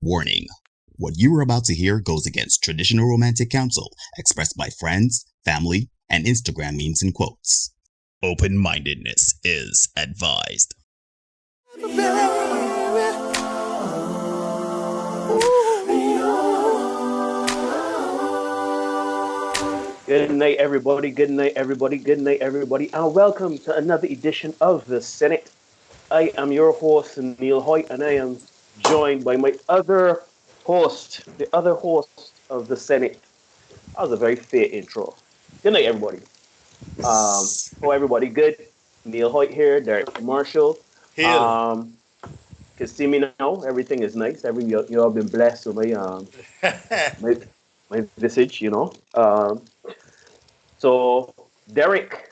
Warning. What you are about to hear goes against traditional romantic counsel expressed by friends, family, and Instagram memes and quotes. Open-mindedness is advised. Good night, everybody. Good night, everybody. Good night, everybody. And welcome to another edition of The Senate. I am your host, Neil Hoyt, and I am joined by my other host, the other host of The Senate. That was a very fair intro. Good night, everybody. Oh, everybody, good. Neil Hoyt here, Derek Marshall. Hail. Can see me now. Everything is nice. You all been blessed with my my visage, So, Derek,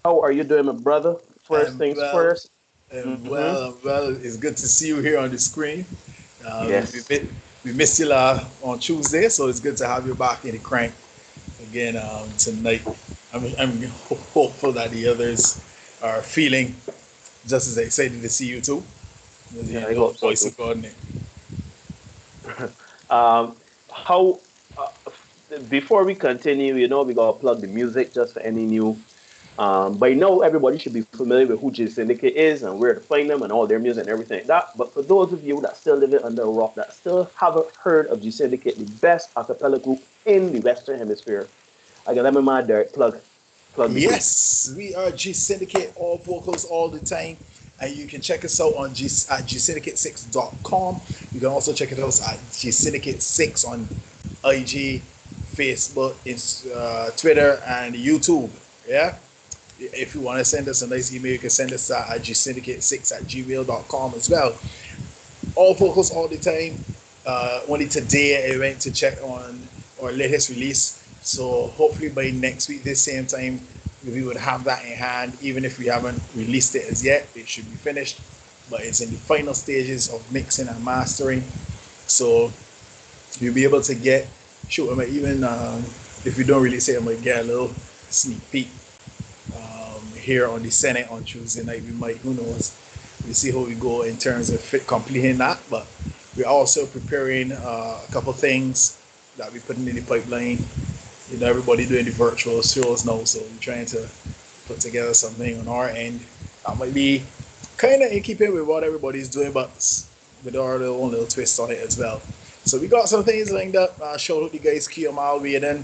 how are you doing, my brother? First I'm things well. first. Mm-hmm. I'm well. It's good to see you here on the screen. Yes. We missed you on Tuesday, so it's good to have you back in the crank again tonight. I'm hopeful that the others are feeling just as excited to see you too. Yeah, You I know, hope so voice too. of God. How before we continue, we gotta plug the music just for any new. By now, everybody should be familiar with who J Syndicate is and where to find them and all their music and everything like that. But for those of you that still living under a rock, that still haven't heard of J Syndicate, the best a cappella group in the Western Hemisphere, I can let me mind there plug the group. Yes, we are G Syndicate, all vocals all the time. And you can check us out on at gsyndicate6.com. You can also check it out at gsyndicate6 on IG, Facebook, Twitter, and YouTube. Yeah. If you want to send us a nice email, you can send us at gsyndicate6 at gmail.com as well. All vocals all the time. Only today I went to check on our latest release. So hopefully by next week, this same time, we would have that in hand. Even if we haven't released it as yet, it should be finished. But it's in the final stages of mixing and mastering. So you'll be able to get, shoot, I might even, if we don't release it, I might get a little sneak peek here on the Senate on Tuesday night. We might, who knows? We see how we go in terms of completing that. But we're also preparing a couple things that we're putting in the pipeline. Everybody doing the virtual shows now, so we're trying to put together something on our end that might be kind of in keeping with what everybody's doing, but with our own little twist on it as well. So we got some things lined up. Shout out the guys, Kiamal, Waden,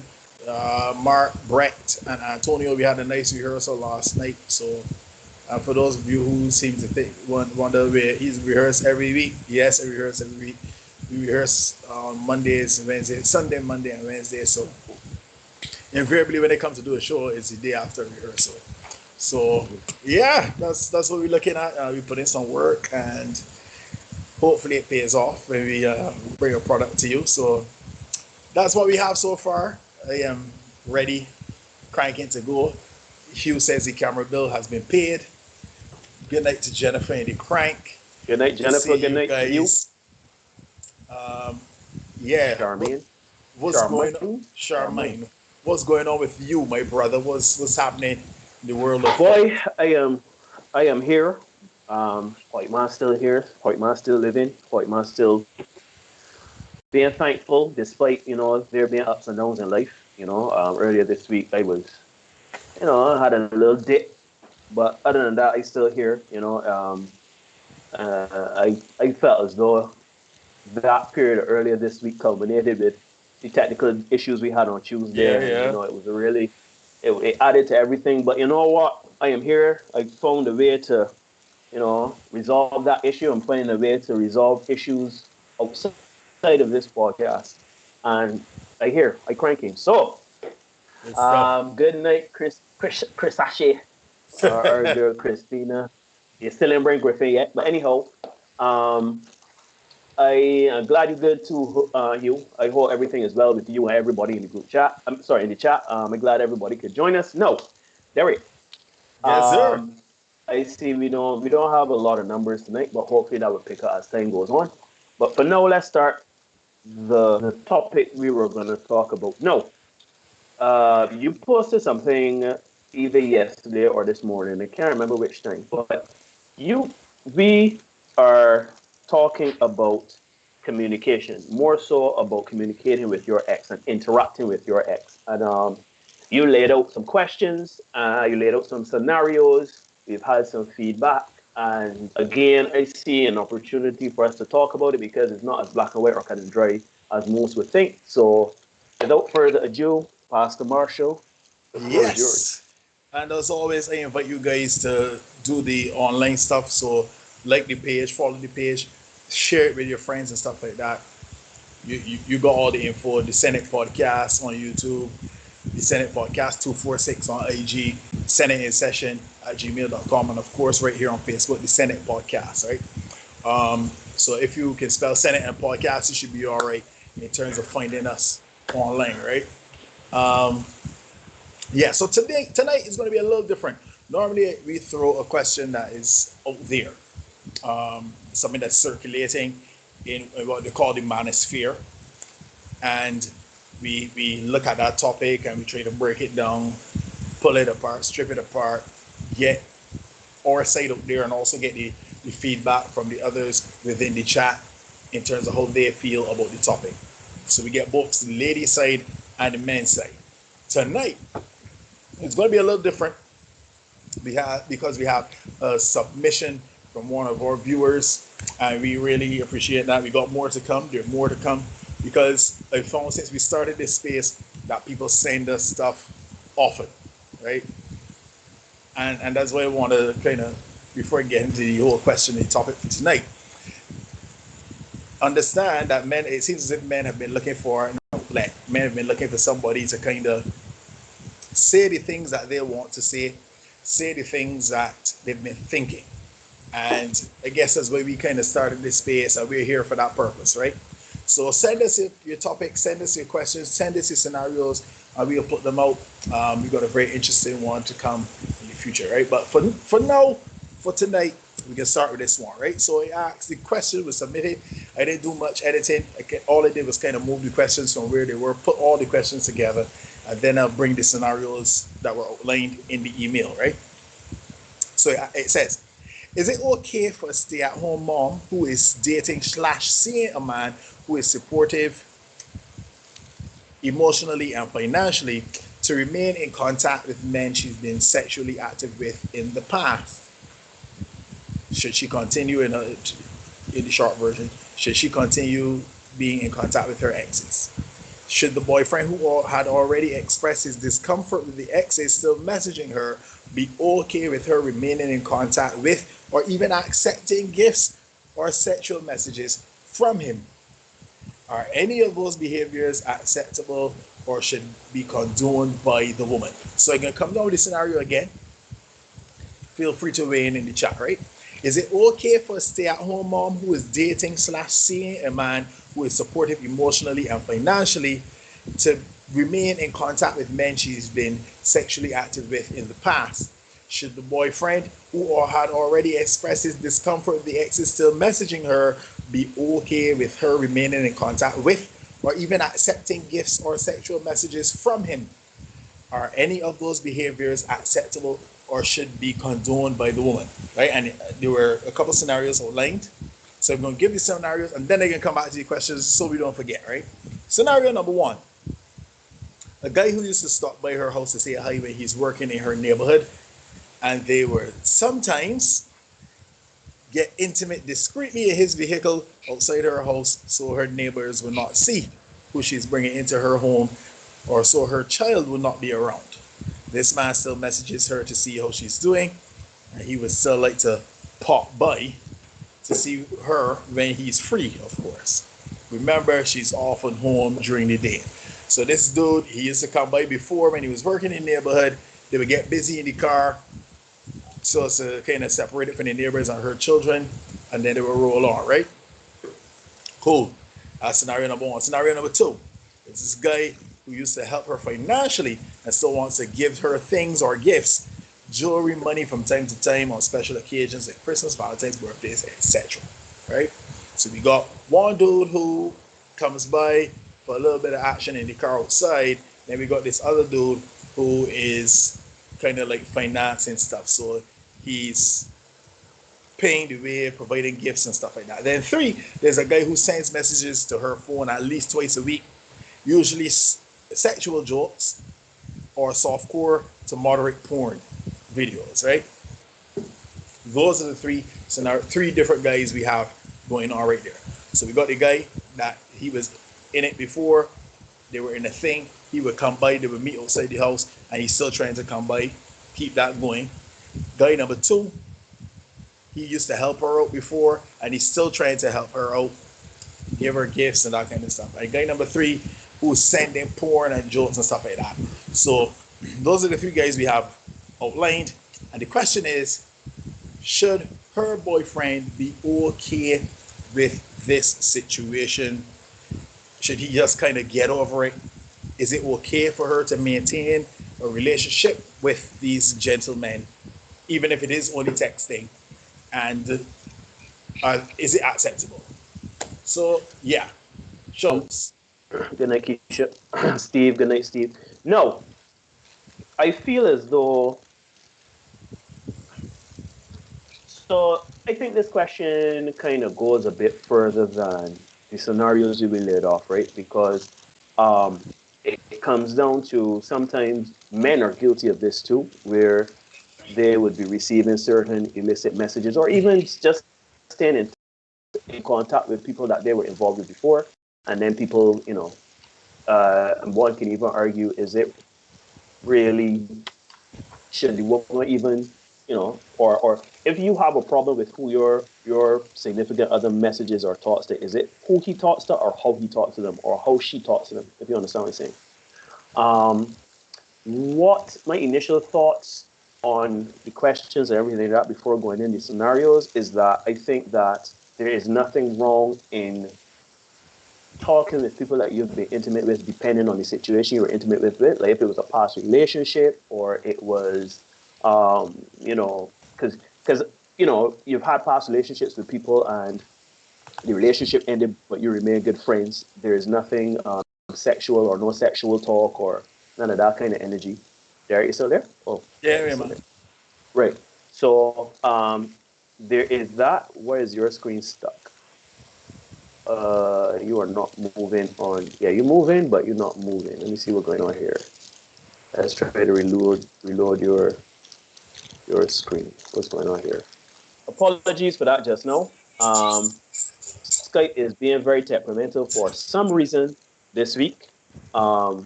Mark, Brett, and Antonio. We had a nice rehearsal last night. So for those of you who seem to wonder where he's rehearsed every week, yes, I rehearse every week. We rehearse on Mondays, Wednesdays, Sunday, Monday, and Wednesday. So invariably, when they come to do a show, it's the day after rehearsal. So yeah, that's what we're looking at. We put in some work, and hopefully it pays off when we bring a product to you. So that's what we have so far. I am ready, cranking to go. Hugh says the camera bill has been paid. Good night to Jennifer and the crank. Good night, Good to Jennifer. see Good you night to you, guys. Yeah, Charmaine. what's going on, Charmaine. Charmaine. Charmaine? What's going on with you, my brother? What's happening in the world of? Boy, I am here. White man still here. White man still living. White man still being thankful despite there being ups and downs in life. Earlier this week I had a little dip, but other than that, I still here. I felt as though that period earlier this week culminated with the technical issues we had on Yeah, Tuesday, and yeah. it was it added to everything. But you know what? I am here. I found a way to resolve that issue. I'm finding a way to resolve issues outside of this podcast, and I cranking. So, Good stuff. good night, Chris Ashe, our girl Christina. You're still in Brain Griffin yet, but anyhow, um, I am glad you're good too, you. I hope everything is well with you and everybody in the group chat. I'm sorry, in the chat. I'm glad everybody could join us. No, Derek. Yes, sir. Um, I see we don't have a lot of numbers tonight, but hopefully that will pick up as time goes on. But for now, let's start the topic we were going to talk about. No, you posted something either yesterday or this morning. I can't remember which time, but we are talking about communication, more so about communicating with your ex and interacting with your ex. And you laid out some questions, you laid out some scenarios, we've had some feedback. And again, I see an opportunity for us to talk about it because it's not as black and white or cut and dry as most would think. So without further ado, Pastor Marshall, the floor is yours. Yes. And as always, I invite you guys to do the online stuff. So like the page, follow the page, share it with your friends and stuff like that. You got all the info. The Senate Podcast on YouTube, the Senate Podcast 246 on IG, Senate in Session at gmail.com, and of course right here on Facebook, the Senate Podcast, right? So if you can spell Senate and Podcast, you should be all right in terms of finding us online, right? Yeah, so tonight is going to be a little different. Normally we throw a question that is out there, something that's circulating in what they call the manosphere, and we look at that topic and we try to break it down, pull it apart, strip it apart, get our side out there, and also get the feedback from the others within the chat in terms of how they feel about the topic. So we get both the lady side and the men's side. Tonight, it's going to be a little different because we have a submission from one of our viewers, and we really appreciate that. We got more to come. There's more to come because I found since we started this space that people send us stuff often, right? And that's why I want to kind of, before I get into the whole question and topic for tonight, understand that men, it seems as if men have been looking for an outlet. Men have been looking for somebody to kind of say the things that they want to say the things that they've been thinking. And I guess that's why we kind of started this space, and we're here for that purpose, right? So send us your topics, send us your questions, send us your scenarios, and we'll put them out. We've got a very interesting one to come in the future, right? But for now, for tonight, we can start with this one, right? So I asked, the question was submitted. I didn't do much editing. All I did was kind of move the questions from where they were, put all the questions together, and then I'll bring the scenarios that were outlined in the email, right? So it says, is it okay for a stay-at-home mom who is dating / seeing a man who is supportive emotionally and financially to remain in contact with men she's been sexually active with in the past? Should she continue in the short version? Should she continue being in contact with her exes? Should the boyfriend who had already expressed his discomfort with the exes still messaging her be okay with her remaining in contact with or even accepting gifts or sexual messages from him? Are any of those behaviors acceptable or should be condoned by the woman? So I'm going to come down with the scenario again. Feel free to weigh in the chat, right? Is it okay for a stay-at-home mom who is dating / seeing a man who is supportive emotionally and financially to remain in contact with men she's been sexually active with in the past? Should the boyfriend who had already expressed his discomfort with the exes still messaging her be okay with her remaining in contact with or even accepting gifts or sexual messages from him? Are any of those behaviors acceptable or should be condoned by the woman, right? And there were a couple scenarios outlined. So I'm going to give you scenarios and then I can come back to the questions so we don't forget, right? Scenario number one, a guy who used to stop by her house to say hi when he's working in her neighborhood, and they would sometimes get intimate discreetly in his vehicle outside her house so her neighbors will not see who she's bringing into her home, or so her child will not be around. This man still messages her to see how she's doing, and he would still like to pop by to see her when he's free, of course. Remember, she's often home during the day. So this dude, he used to come by before when he was working in the neighborhood. They would get busy in the car, so as to kind of separate it from the neighbors and her children, and then they will roll on, right? Cool. That's scenario number one. Scenario number two is this guy who used to help her financially and still wants to give her things or gifts, jewelry, money from time to time on special occasions like Christmas, Valentine's, birthdays, etc. Right? So we got one dude who comes by for a little bit of action in the car outside. Then we got this other dude who is kind of like financing stuff. So he's paying the way, providing gifts and stuff like that. Then 3, there's a guy who sends messages to her phone at least twice a week, usually sexual jokes or softcore to moderate porn videos, right? Those are the 3 different guys we have going on right there. So we got the guy that he was in it before, they were in a thing, he would come by, they would meet outside the house, and he's still trying to come by, keep that going. Guy number 2, he used to help her out before, and he's still trying to help her out, give her gifts and that kind of stuff. And guy number 3, who's sending porn and jokes and stuff like that. So those are the 3 guys we have outlined. And the question is, should her boyfriend be okay with this situation? Should he just kind of get over it? Is it okay for her to maintain a relationship with these gentlemen, even if it is only texting? And is it acceptable? So, yeah. Schultz. Good night, Keisha. Steve, good night, Steve. No, I feel as though... So, I think this question kind of goes a bit further than the scenarios we laid off, right? Because it comes down to sometimes men are guilty of this too, where they would be receiving certain illicit messages or even just staying in contact with people that they were involved with before. And then people, one can even argue, is it really, should the woman even, or if you have a problem with who your significant other messages or talks to, is it who he talks to or how he talks to them or how she talks to them, if you understand what I'm saying. What my initial thoughts on the questions and everything like that before going into scenarios is that I think that there is nothing wrong in talking with people that you've been intimate with, depending on the situation you were intimate with. Like if it was a past relationship or it was, because you've had past relationships with people and the relationship ended, but you remain good friends. There is nothing sexual or no sexual talk or none of that kind of energy. Derek, you still there? Oh, yeah, man. Right. So there is that. Where is your screen stuck? You are not moving on. Yeah, you're moving, but you're not moving. Let me see what's going on here. Let's try to reload your screen. What's going on here? Apologies for that just now. Skype is being very temperamental for some reason this week. I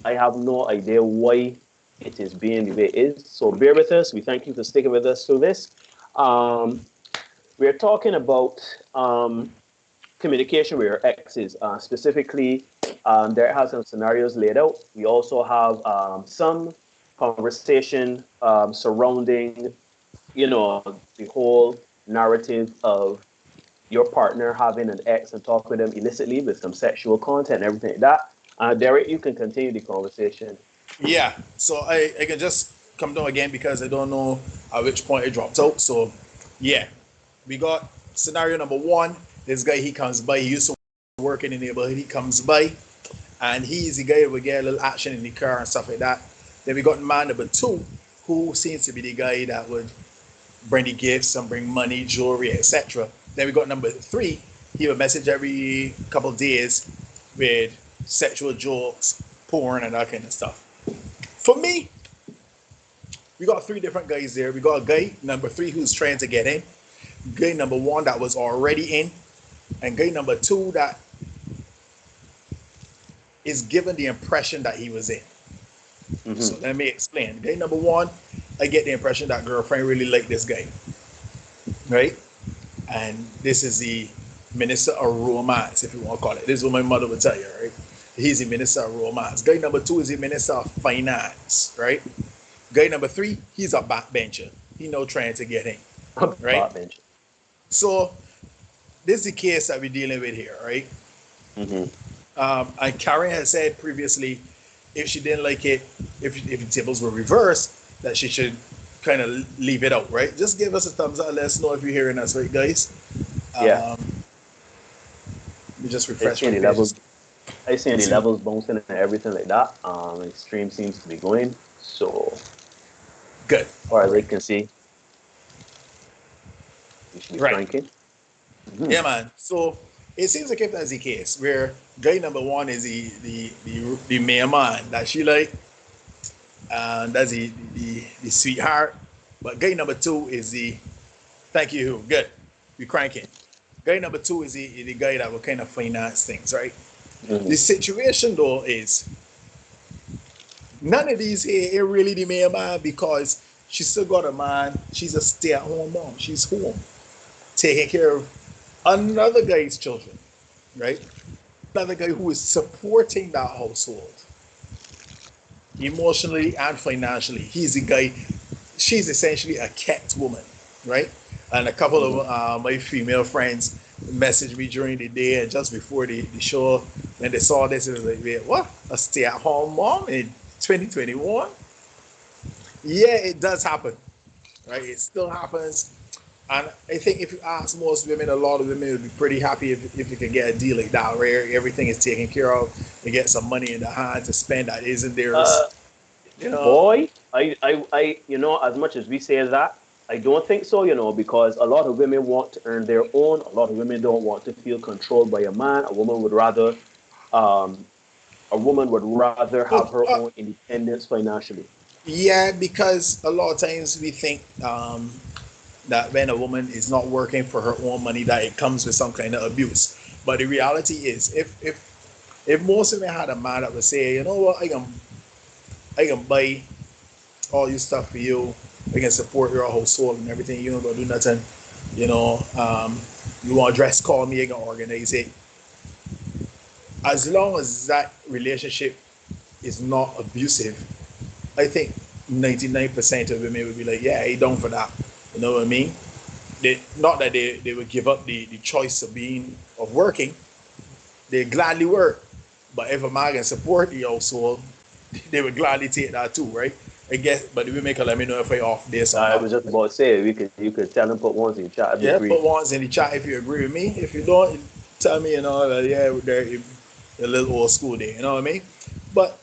have no idea why it is being the way it is. So bear with us. We thank you for sticking with us through this. We're talking about communication with your exes. Specifically, there has some scenarios laid out. We also have some conversation surrounding, the whole narrative of your partner having an ex and talk with them illicitly with some sexual content and everything like that. Derek, you can continue the conversation. Yeah, so I can just come down again because I don't know at which point it dropped out. So, yeah, we got scenario number 1. This guy, he comes by. He used to work in the neighborhood. He comes by, and he's the guy who would get a little action in the car and stuff like that. Then we got man number 2, who seems to be the guy that would bring the gifts and bring money, jewelry, etc. Then we got number 3. He would message every couple of days with sexual jokes, porn, and that kind of stuff. For me, we got 3 different guys there. We got a guy, number 3, who's trying to get in. Guy number 1 that was already in. And guy number 2 that is given the impression that he was in. Mm-hmm. So let me explain. Guy number 1, I get the impression that girlfriend really liked this guy. Right? And this is the minister of romance, if you want to call it. This is what my mother would tell you, right? He's the minister of romance. Guy number 2 is the minister of finance, right? Guy number 3, he's a backbencher. He no trying to get in, right? Backbencher. So this is the case that we're dealing with here, right? Mm-hmm. And Karen has said previously, if she didn't like it, if the tables were reversed, that she should kind of leave it out, right? Just give us a thumbs up and let us know if you're hearing us, right, guys? Yeah. We just refresh the levels. I see any levels bouncing and everything like that. The stream seems to be going, so good. Or as I can see, the Be Right. cranking. Yeah, man. So it seems like if that's the case, where guy number one is the main man that she like, and that's the sweetheart. But guy number two is the thank you, good. We cranking. Guy number two is the guy that will kind of finance things, right? The situation though is none of these here ain't really the main man because she still got a man. She's a stay-at-home mom. She's home taking care of another guy's children, right? Another guy who is supporting that household emotionally and financially. He's the guy. She's essentially a kept woman, right? And a couple of my female friends messaged me during the day and just before the show, when they saw this, it was like, wait, what? A stay-at-home mom in 2021? Yeah, it does happen, right? It still happens. And I think if you ask most women, a lot of women would be pretty happy if you can get a deal like that, where everything is taken care of, you get some money in the hand to spend that isn't theirs. Uh, You know, Boy, as much as we say that, I don't think so, because a lot of women want to earn their own. A lot of women don't want to feel controlled by a man. Um, a woman would rather have oh, her own independence financially. yeah, because a lot of times we think that when a woman is not working for her own money, that it comes with some kind of abuse. But the reality is, if most women had a man that would say, you know what, I can buy all your stuff for you. I can support your household and everything. You don't gotta do nothing. You know, you want dress call me, I can organize it. As long as that relationship is not abusive, I think 99% of women would be like, yeah, I down for that. You know what I mean? Not that they would give up the choice of working. They gladly work. But if a man can support the household, they would gladly take that too, right? I guess, but the women can let me know if I off this or I not. was just about to say you could tell them put ones in chat. I'd Yeah, agree. put ones in the chat if you agree with me. If you don't, tell me, that, yeah, they're a little old school there, you know what I mean? But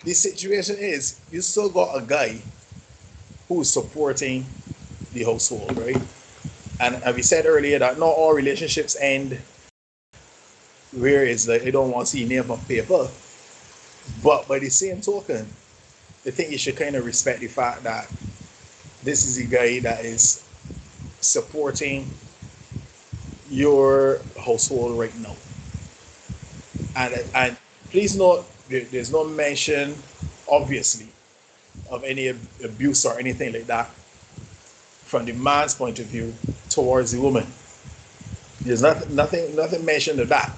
the situation is, you still got a guy who's supporting the household, right? And we said earlier that not all relationships end where it's like they don't want to see name on paper. But by the same token, I think you should kind of respect the fact that this is a guy that is supporting your household right now. And please note, there's no mention, obviously, of any abuse or anything like that from the man's point of view towards the woman. There's nothing mentioned of that.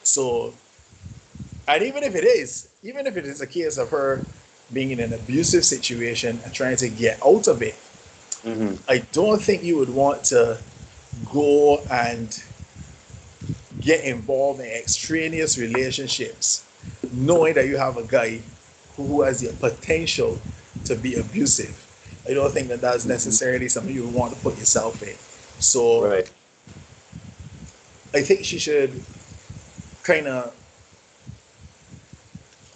So, and even if it is a case of her being in an abusive situation and trying to get out of it, Hmm. I don't think you would want to go and get involved in extraneous relationships knowing that you have a guy who has the potential to be abusive. I don't think that that's Hmm. necessarily something you would want to put yourself in. So Right. I think she should kind of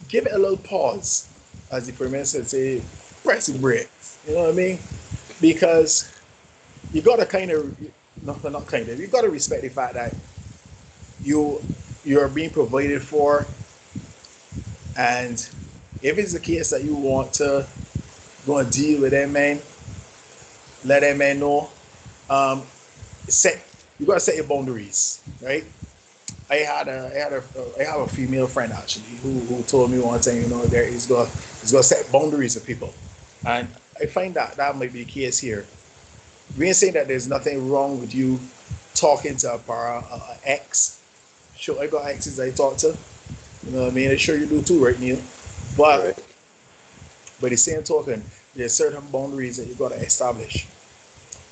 give it a little pause, as the premier said, say, press the brakes. You know what I mean? Because you got to kind of, not kind of, you got to respect the fact that you you're being provided for, and if it's the case that you want to go and deal with that man, let that man know. Um, set you gotta set your boundaries, right? I have a female friend actually who told me one time, there he's gonna set boundaries with people, and I find that that might be the case here. We ain't saying that there's nothing wrong with you talking to a ex. Sure, I got exes I talk to. You know what I mean? I'm sure you do too, right, Neil? But Right. by the same token, there's certain boundaries that you gotta establish.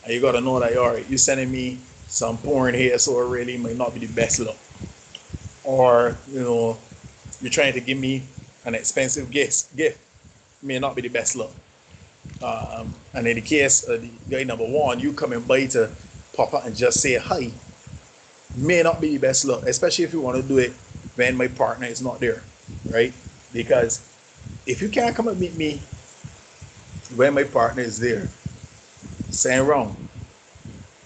And you gotta know that, all right, you sending me some porn here, so it really might not be the best look. Or, you're trying to give me an expensive gift may not be the best look. And in the case of the guy number one, you coming by to pop up and just say hi may not be the best look, especially if you want to do it when my partner is not there, right? Because if you can't come and meet me when my partner is there, saying wrong.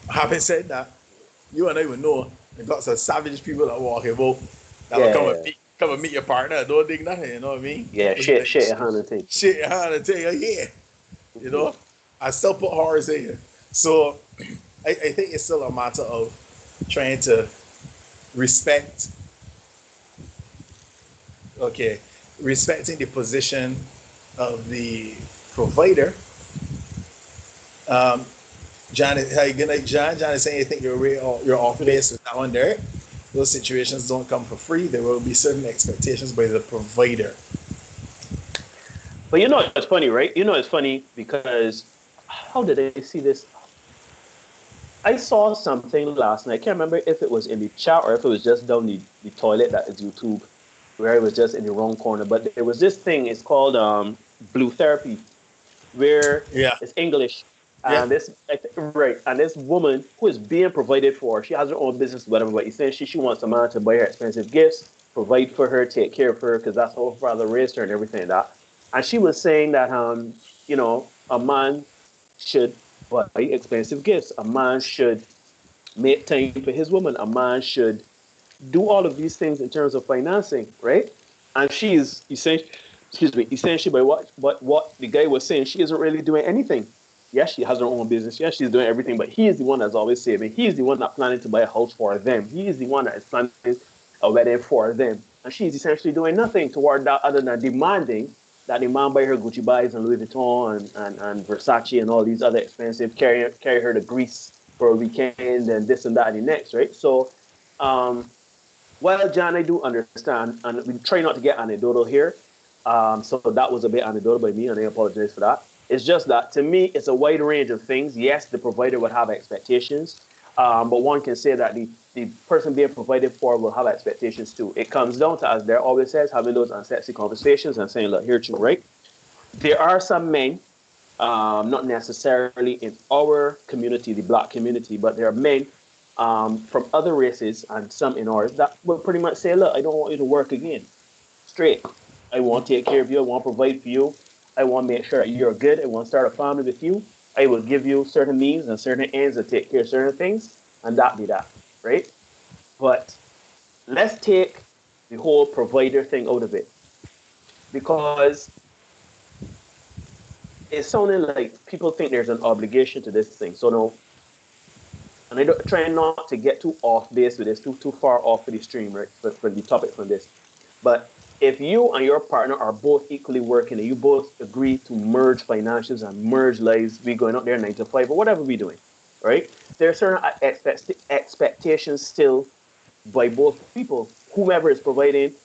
Having said that, you and I would know you got some savage people that walk about that will Yeah, come and meet your partner. Don't think nothing, you know what I mean? yeah, Just be like, shit, hand and thing. shit your hand and tell you, yeah, you Mhm. know. I still put horrors in you. So I think it's still a matter of trying to respect, okay, respecting the position of the provider. Um, Janet, how you gonna John? John is saying you think you're off base with that one there. Those situations don't come for free. There will be certain expectations by the provider. But you know it's funny, right? You know it's funny because how did I see this? I saw something last night. I can't remember if it was in the chat or if it was just down the toilet that is YouTube, where it was just in the wrong corner. But there was this thing. It's called blue therapy, where Yeah, it's English, yeah, and right, and this woman who is being provided for, she has her own business, whatever. But essentially, she wants a man to buy her expensive gifts, provide for her, take care of her, because that's how her father raised her and everything like that. And she was saying that a man should buy expensive gifts. A man should make time for his woman. A man should do all of these things in terms of financing, right? And she's essentially, essentially by what the guy was saying, she isn't really doing anything. Yes, she has her own business. Yes, she's doing everything, but he is the one that's always saving. He is the one that's planning to buy a house for them. He is the one that is planning a wedding for them. And she's essentially doing nothing toward that other than demanding that the man buy her Gucci bags and Louis Vuitton and Versace and all these other expensive, carry her to Greece for a weekend and this and that and the next, right? So um, well, John, I do understand, and we try not to get anecdotal here. So that was a bit anecdotal by me, and I apologize for that. It's just that to me, it's a wide range of things. Yes, the provider would have expectations, but one can say that the person being provided for will have expectations too. It comes down to, as there always says, having those unsexy conversations and saying, look, here, you right? There are some men, not necessarily in our community, the black community, but there are men from other races and some in ours that will pretty much say, look, I don't want you to work again. Straight. I want to take care of you. I want to provide for you. I want to make sure that you're good. I want to start a family with you. I will give you certain means and certain ends to take care of certain things, and that be that, right? But let's take the whole provider thing out of it because it's sounding like people think there's an obligation to this thing. So no, and I don't try not to get too off base with this, too far off of the stream, right? For the topic from this. But if you and your partner are both equally working and you both agree to merge financials and merge lives, we going out there 9 to 5 or whatever we're doing, right? There are certain expectations still by both people, whomever is providing.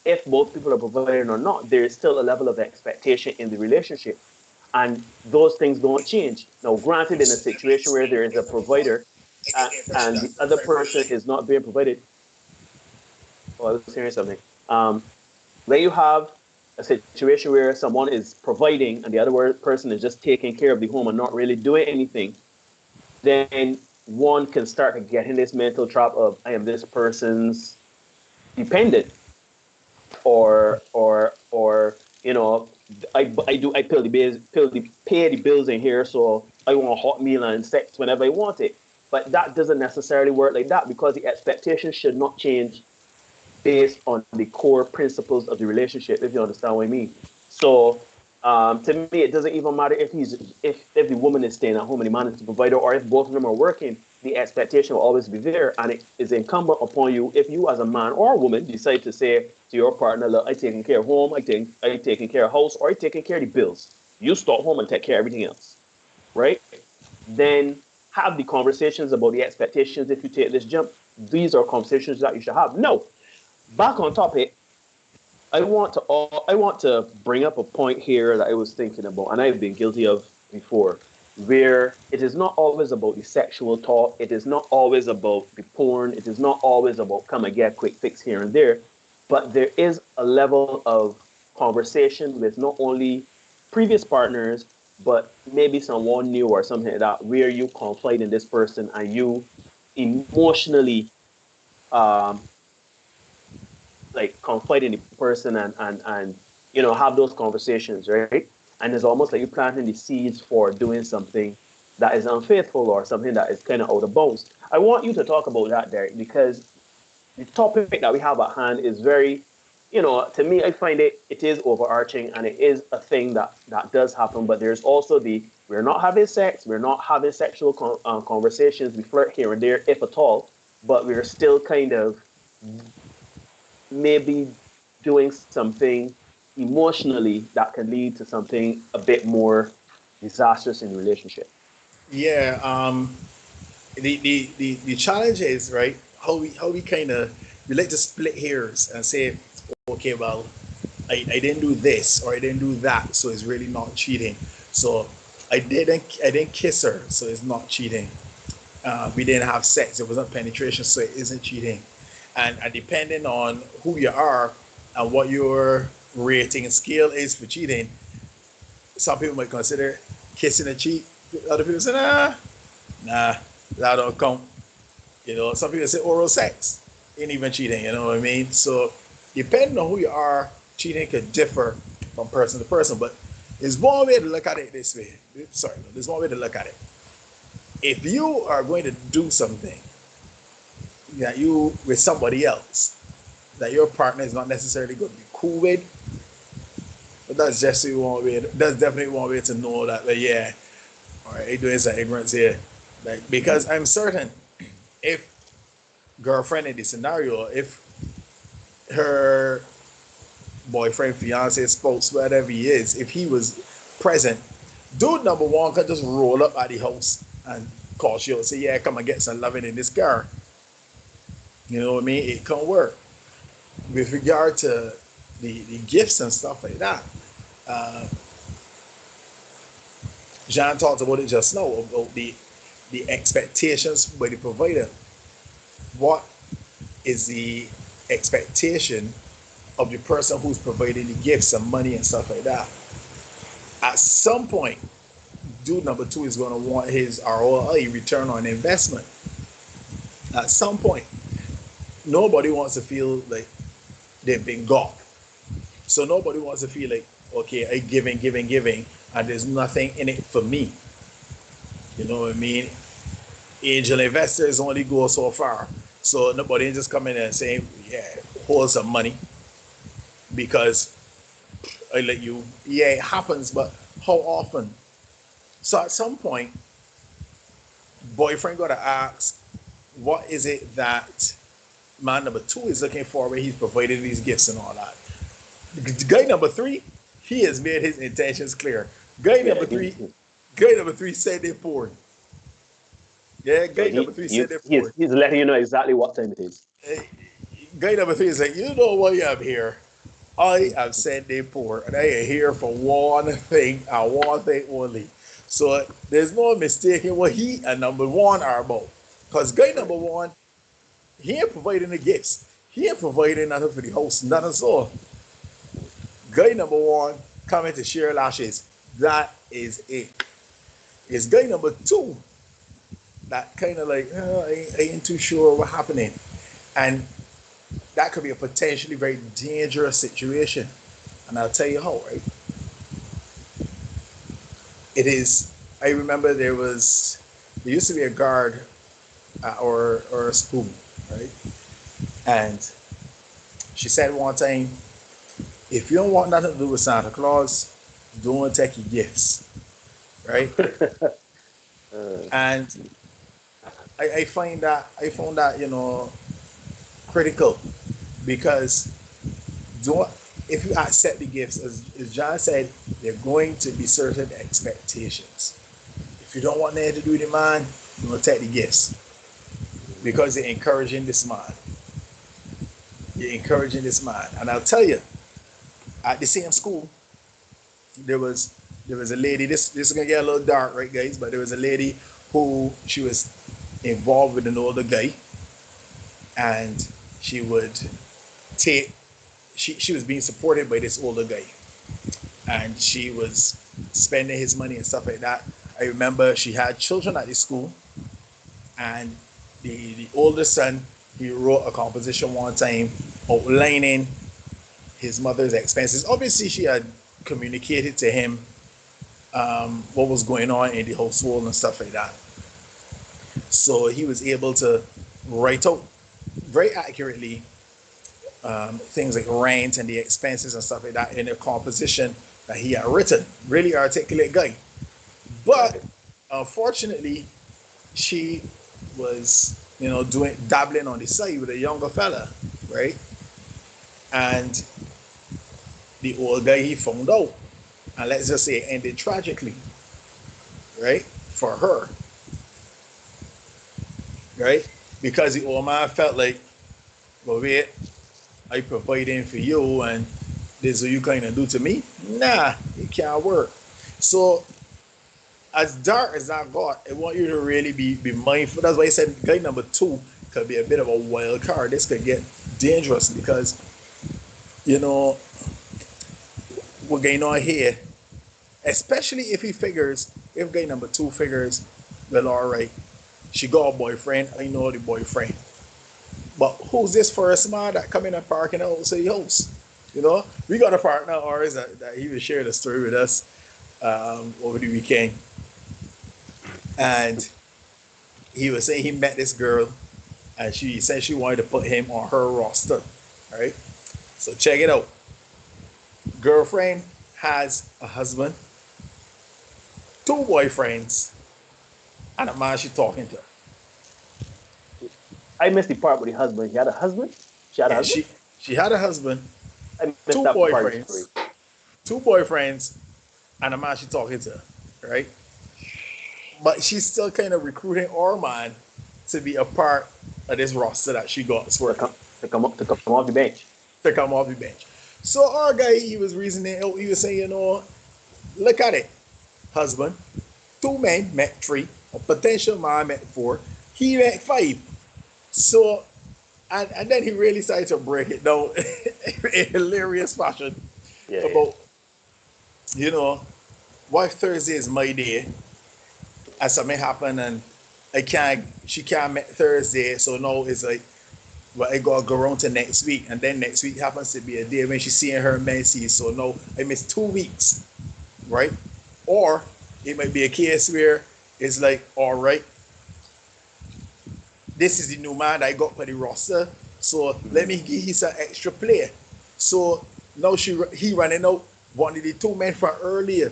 If both people are providing or not, there is still a level of expectation in the relationship, and those things don't change. Now, granted, in a situation where there is a provider and the other person is not being provided, oh, I was hearing something. Um, where you have a situation where someone is providing and the other person is just taking care of the home and not really doing anything, then one can start to get in this mental trap of I am this person's dependent, or I pay the bills, pay the bills in here, so I want a hot meal and sex whenever I want it. But that doesn't necessarily work like that because the expectation should not change based on the core principles of the relationship, if you understand what I mean. So to me, it doesn't even matter if the woman is staying at home and the man is the provider, or if both of them are working. The expectation will always be there, and it is incumbent upon you if you, as a man or a woman, decide to say to your partner, "Look, I taking care of home, I taking care of house, or I taking care of the bills. You stay home and take care of everything else, right?" Then have the conversations about the expectations. If you take this jump, these are conversations that you should have. No, back on topic, I want to bring up a point here that I was thinking about, and I've been guilty of before, where it is not always about the sexual talk. It is not always about the porn. It is not always about come and get a quick fix here and there, but there is a level of conversation with not only previous partners, but maybe someone new or something like that, where you confide in this person and you emotionally um, like confide in the person and have those conversations, right? And it's almost like you're planting the seeds for doing something that is unfaithful or something that is kind of out of bounds. I want you to talk about that, Derek, because the topic that we have at hand is very, to me, I find it is overarching and it is a thing that does happen. But there's also we're not having sex, we're not having sexual conversations, we flirt here and there, if at all, but we're still kind of maybe doing something emotionally that can lead to something a bit more disastrous in the relationship. Yeah. The challenge is right how we kind of we like to split hairs and say, okay, well, I didn't do this or I didn't do that, so it's really not cheating. So I didn't kiss her, so it's not cheating. We didn't have sex, it wasn't penetration, so it isn't cheating. And depending on who you are and what your rating scale is for cheating, some people might consider kissing a cheat. Other people say, nah, that don't count. Some people say oral sex ain't even cheating. You know what I mean? So depending on who you are, cheating could differ from person to person. But there's one way to look at it this way. Sorry, there's one way to look at it. If you are going to do something that you with somebody else that your partner is not necessarily going to be cool with, but that's just one way. That's definitely one way to know that. Like, yeah, all right, doing some ignorance here. Like, because I'm certain if girlfriend in the scenario, if her boyfriend, fiance, spouse, whatever he is, if he was present, dude number one could just roll up at the house and call you and say, yeah, come and get some loving in this car. You know what I mean? It can work. With regard to the gifts and stuff like that, uh, Jean talked about it just now, about the expectations by the provider. What is the expectation of the person who's providing the gifts and money and stuff like that? At some point, dude number two is going to want his ROI, return on investment. At some point, nobody wants to feel like they've been got. So nobody wants to feel like, okay, I giving, and there's nothing in it for me. You know what I mean? Angel investors only go so far. So nobody just come in and say, yeah, hold some money because I let you. Yeah, it happens, but how often? So at some point, boyfriend got to ask, what is it that man number two is looking for where he's providing these gifts and all that? Guy number three, he has made his intentions clear. Guy number three said they're poor. Yeah, So guy number three said they're he's poor. he's letting you know exactly what time it is. Guy number three is like, you know why I'm here? I have said they poor, and I am here for one thing and one thing only. So there's no mistaking what he and number one are about. Because guy number one, he ain't providing the gifts. He ain't providing nothing for the house, nothing so. Guy number one coming to share lashes. That is it. It's guy number two that kind of like, I ain't too sure what's happening. And that could be a potentially very dangerous situation. And I'll tell you how, right? It is, I remember there used to be a guard or a school, right? And she said one time, if you don't want nothing to do with Santa Claus, don't take your gifts, right? And I found that critical because if you accept the gifts, as John said, there are going to be certain expectations. If you don't want nothing to do with the man, you will take the gifts because you're encouraging this man. You're encouraging this man, and I'll tell you, at the same school, there was a lady. This is gonna get a little dark, right, guys? But there was a lady who she was involved with an older guy, and she would take. She was being supported by this older guy, and she was spending his money and stuff like that. I remember she had children at the school, and the older son, he wrote a composition one time outlining his mother's expenses. Obviously, she had communicated to him what was going on in the household and stuff like that. So he was able to write out very accurately things like rent and the expenses and stuff like that in a composition that he had written. Really articulate guy. But unfortunately, she was, doing dabbling on the side with a younger fella, right? And the old guy, he found out, and let's just say it ended tragically, right? For her, right? Because the old man felt like, well, wait, I providing for you, and this is what you kind of do to me. Nah, it can't work. So as dark as that got, I want you to really be mindful. That's why I said guy number 2 could be a bit of a wild card. This could get dangerous because, what's going on here, especially if guy number 2 figures, well, all right, she got a boyfriend, I know the boyfriend. But who's this first man that come in and park in the outside house? We got a partner of ours that he was sharing a story with us over the weekend. And he was saying he met this girl and she said she wanted to put him on her roster. Right? So check it out. Girlfriend has a husband, 2 boyfriends, and a man she's talking to. I missed the part with the husband. He had a husband? She had a husband? She had a husband, I missed 2 that part. boyfriends, 2 boyfriends, and a man she's talking to, right? But she's still kind of recruiting our man to be a part of this roster that she got To come off the bench. To come off the bench. So our guy, he was reasoning out. He was saying, look at it. Husband, 2 men met 3. A potential man met 4. He met 5. So, and then he really started to break it down in hilarious fashion about, what Thursday is my day. And something happened and she can't meet Thursday. So now it's like, well, I gotta go around to next week. And then next week happens to be a day when she's seeing her menses. So now I missed 2 weeks, right? Or it might be a case where it's like, all right, this is the new man that I got for the roster. So let me give you some extra play. So now he running out one of the 2 men from earlier.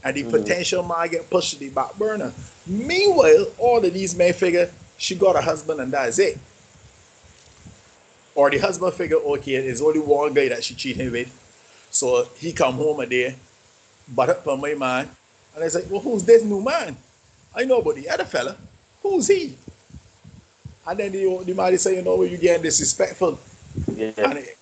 And the potential man get pushed to the back burner. Meanwhile, all of these men figure she got a husband and that's it. Or the husband figure, okay, there's only one guy that she cheating with. So he come home a day, butt up on my man. And I say, well, who's this new man? I know about the other fella. Who's he? And then the man say, you getting disrespectful. Yeah.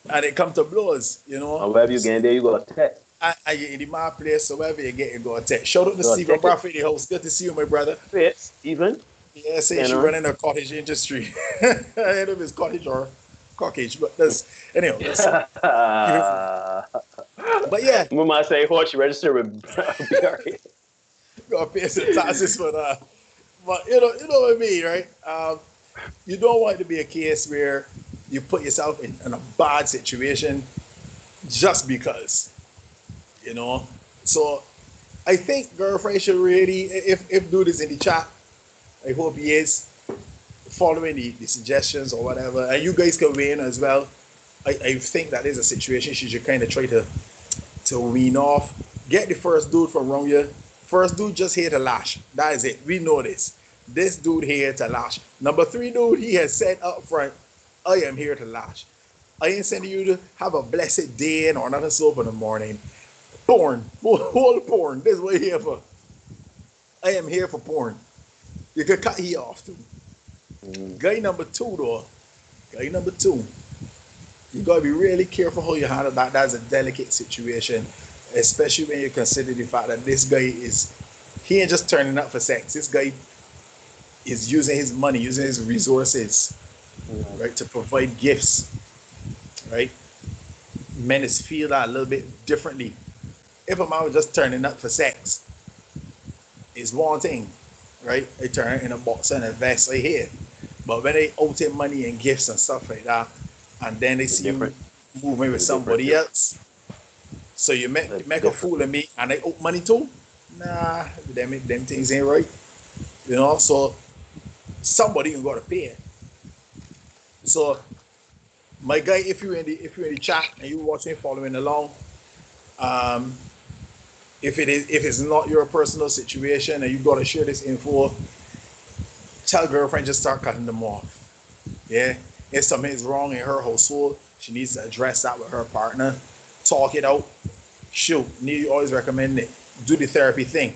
And it come to blows, And wherever you get there, you got a text. And you're in the my place, so wherever you get, you go text. Shout out to Stephen Bradford in the house. Good to see you, my brother. Yes, Stephen. Yeah, say she's running a cottage industry. I don't know if it's cottage or cottage, but anyway. But yeah. We might say horse, you register with BRA. Gotta pay some taxes for that. But you know what I mean, right? You don't want it to be a case where you put yourself in a bad situation just because. So I think girlfriend should really, if dude is in the chat, I hope he is following the suggestions or whatever, and you guys can weigh in as well. I think that is a situation she should kind of try to wean off. Get the first dude from around you. First dude just here to lash. That is it. We know this. This dude here to lash. Number 3 dude, he has said up front, I am here to lash. I ain't sending you to have a blessed day or another soap in the morning. Porn. Whole porn. This is what I'm here for. I am here for porn. You could cut he off too. Guy number 2 though. Guy number 2. You gotta be really careful how you handle that. That's a delicate situation. Especially when you consider the fact that this guy he ain't just turning up for sex. This guy is using his money, using his resources, right, to provide gifts, right? Men feel that a little bit differently. If a man was just turning up for sex, it's one thing, right? They turn in a box and a vest right here. But when they out in money and gifts and stuff like that, and then they see you moving with somebody else, so you make a fool of me and they owe money too, Nah, them things ain't right. You know, so somebody you gotta pay it. So my guy, if you're in the chat and you watching, following along, um, if it's not your personal situation and you gotta share this info, tell girlfriend just start cutting them off. Yeah, if something is wrong in her household, she needs to address that with her partner, talk it out. Shoot, need always recommend it. Do the therapy thing.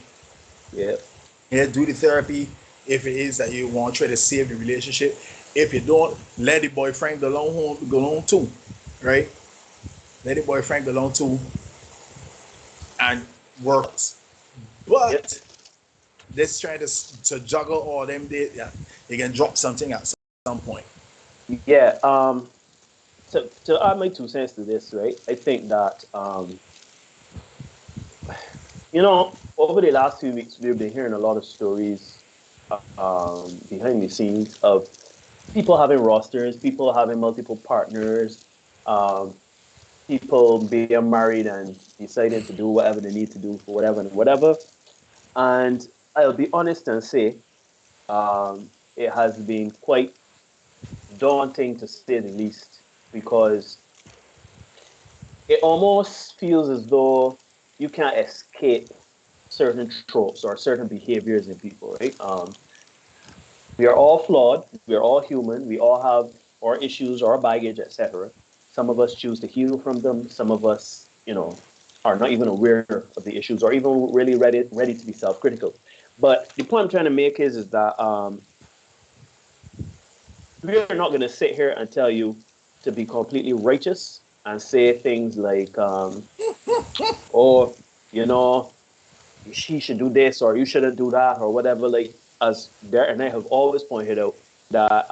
Yeah. Yeah, do the therapy if it is that you want to try to save the relationship. If you don't, let the boyfriend go along too, right? Let the boyfriend go along too and works. Yep. But this trying to juggle all them days, yeah, you can drop something at some point. Yeah. To add my 2 cents to this, right? I think that over the last few weeks, we've been hearing a lot of stories behind the scenes of people having rosters, people having multiple partners, um, people being married and deciding to do whatever they need to do for whatever and whatever. And I'll be honest and say, it has been quite daunting to say the least because it almost feels as though you can't escape certain tropes or certain behaviors in people, right? We are all flawed. We are all human. We all have our issues, our baggage, etc. Some of us choose to heal from them. Some of us, are not even aware of the issues or even really ready to be self-critical. But the point I'm trying to make is that we are not going to sit here and tell you to be completely righteous and say things like, "Oh, you know, she should do this or you shouldn't do that or whatever." Like as Derek and I have always pointed out that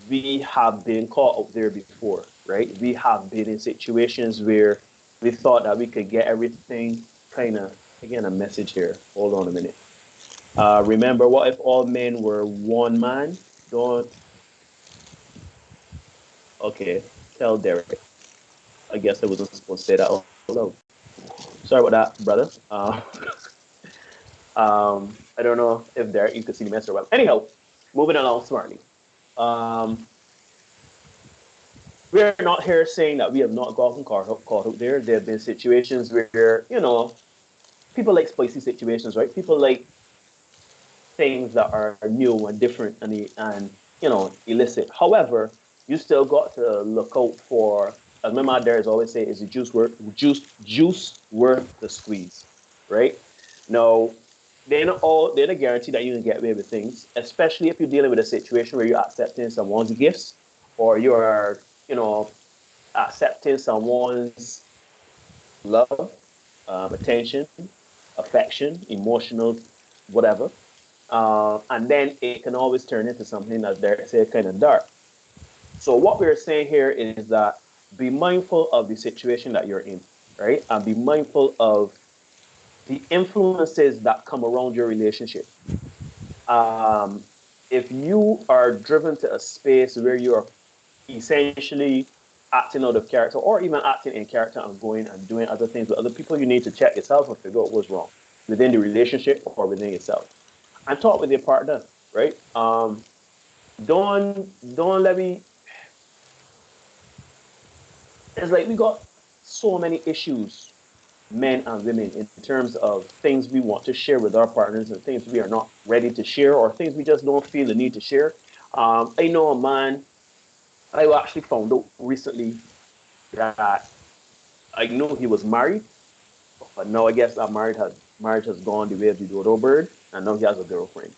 we have been caught up there before, right? We have been in situations where we thought that we could get everything kind of, again, a message here. Hold on a minute. Remember, what if all men were one man? Don't, okay, tell Derek. I guess I wasn't supposed to say that out loud. Sorry about that, brother. I don't know if Derek, you could see the message or well. Anyhow, moving along smartly. Um, we are not here saying that we have not gotten caught up there. There have been situations where, people like spicy situations, right? People like things that are new and different and illicit. However, you still got to look out for, as my mom there is always say, is the juice worth the squeeze, right? Now, they're not guarantee that you can get away with things, especially if you're dealing with a situation where you're accepting someone's gifts or you're, accepting someone's love, attention, affection, emotional, whatever. And then it can always turn into something that they're say kind of dark. So what we're saying here is that be mindful of the situation that you're in, right? And be mindful of the influences that come around your relationship. Um, if you are driven to a space where you are essentially acting out of character or even acting in character and going and doing other things with other people, you need to check yourself and figure out what's wrong within the relationship or within yourself. And talk with your partner, right? Don't let me. It's like we got so many issues, men and women, in terms of things we want to share with our partners and things we are not ready to share or things we just don't feel the need to share. I know a man. I actually found out recently that I knew he was married, but now I guess that marriage has gone the way of the dodo bird, and now he has a girlfriend.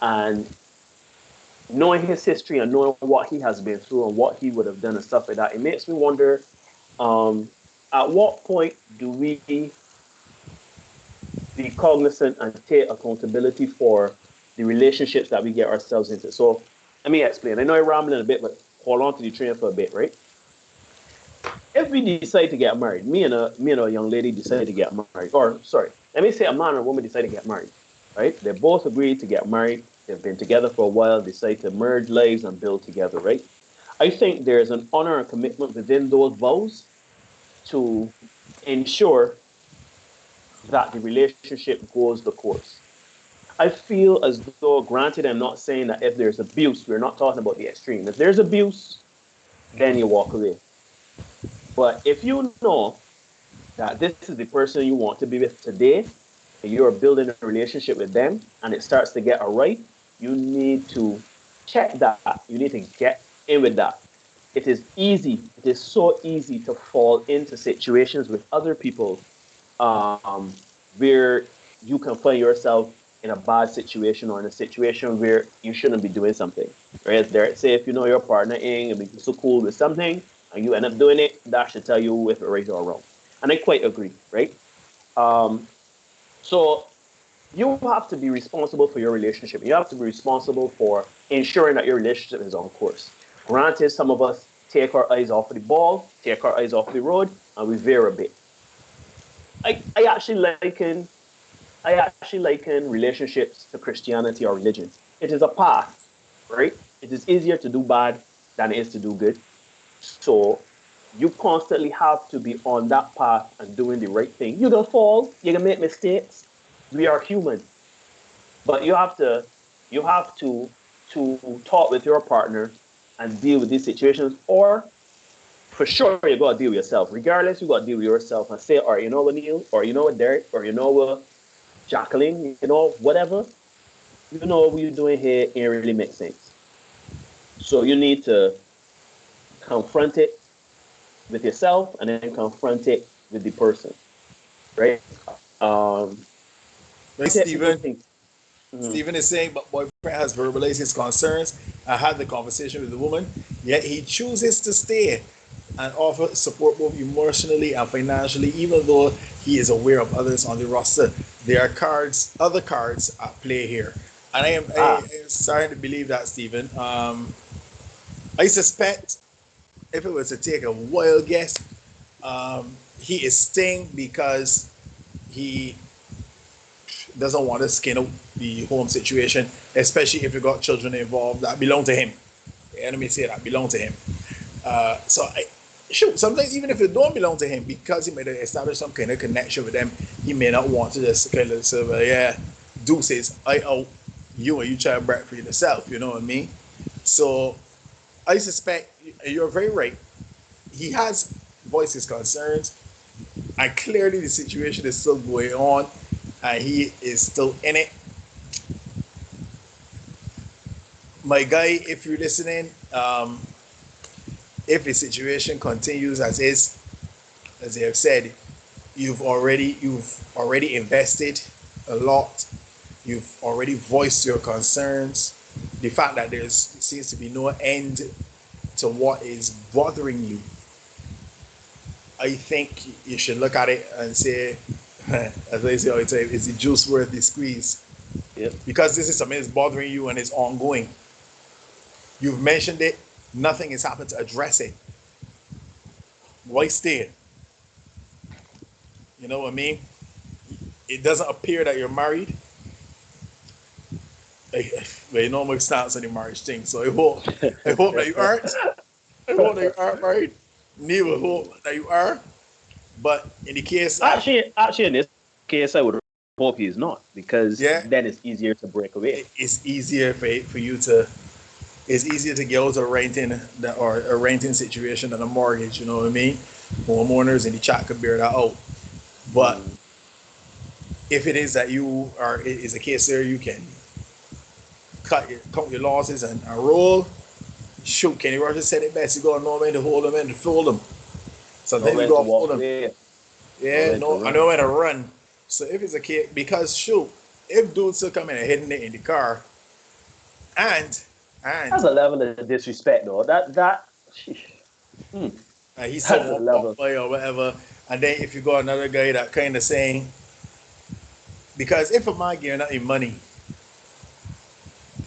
And knowing his history and knowing what he has been through and what he would have done and stuff like that, it makes me wonder, um, at what point do we be cognizant and take accountability for the relationships that we get ourselves into? So let me explain. I know I'm rambling a bit, but hold on to the train for a bit, right? If we decide to get married, me and a young lady decide to get married, or sorry, let me say a man and a woman decide to get married, right? They both agree to get married. They've been together for a while, decide to merge lives and build together, right? I think there's an honor and commitment within those vows to ensure that the relationship goes the course. I feel as though, granted, I'm not saying that if there's abuse, we're not talking about the extreme. If there's abuse, then you walk away. But if you know that this is the person you want to be with today, and you're building a relationship with them, and it starts to get awry, you need to check that. You need to get in with that. It is easy. It is so easy to fall into situations with other people um, where you can find yourself in a bad situation or in a situation where you shouldn't be doing something. Right? There, say if you know your partner in and be so cool with something and you end up doing it, that should tell you if it's right or wrong. And I quite agree, right? Um, so you have to be responsible for your relationship. You have to be responsible for ensuring that your relationship is on course. Granted, some of us take our eyes off of the ball, take our eyes off the road, and we veer a bit. I actually liken relationships to Christianity or religion. It is a path, right? It is easier to do bad than it is to do good. So you constantly have to be on that path and doing the right thing. You can fall, you can make mistakes. We are human, but you have to talk with your partner and deal with these situations, or for sure you gotta deal with yourself. Regardless, you gotta deal with yourself and say, all right, you know what, Neil, or you know what, Derek, or you know what, Jacqueline, you know, whatever, you know what we're doing here ain't really make sense. So you need to confront it with yourself and then confront it with the person, right? Like Confront it with Stephen, things. Mhm. Stephen is saying, but boyfriend has verbalized his concerns and had the conversation with the woman, yet he chooses to stay and offer support both emotionally and financially, even though he is aware of others on the roster. There are other cards at play here. And Ah, I am starting to believe that, Stephen. I suspect, if it was to take a wild guess, he is staying because he doesn't want to skin out the home situation, especially if you got children involved that belong to him. Let me say that belong to him. Shoot, sometimes even if it don't belong to him, because he may have established some kind of connection with them, he may not want to just kind of say, well, yeah, deuces, I out, you and you try to break for yourself, you know what I mean? So I suspect you're very right. He has voiced his concerns, and clearly the situation is still going on, and he is still in it. My guy, if you're listening, if the situation continues as is, as they have said, you've already invested a lot. You've already voiced your concerns. The fact that there seems to be no end to what is bothering you, I think you should look at it and say, as I say all the time, is the juice worth the squeeze? yep. Because this is something that's bothering you and it's ongoing. You've mentioned it, nothing has happened to address it. Why stay? You know what I mean? It doesn't appear that you're married. Well, you know my stance on the marriage thing, so I hope that you aren't. I hope that you aren't married. Neither hope that you are. But in the case that, Actually, in this case, I would hope he's not, because yeah, then it's easier to break away. it's easier for you to, it's easier to get out of a renting situation than a mortgage. You know what I mean? Homeowners in the chat could bear that out. But Mm. if it is that you are, it is a case there you can count your losses and roll. Shoot, Kenny Rogers said it best. You got to know when to hold them and to fold them. Know Sometimes you when to got to fold walk them. away, know Yeah, when to no, I run. know when to run. So if it's a case, because shoot, if dudes still come in and hitting it in the car, and and That's a level of disrespect, though. Sheesh. Hmm, he's that's a someone level. walk by or whatever, and then if you got another guy that kind of saying, because if a man giving out him money,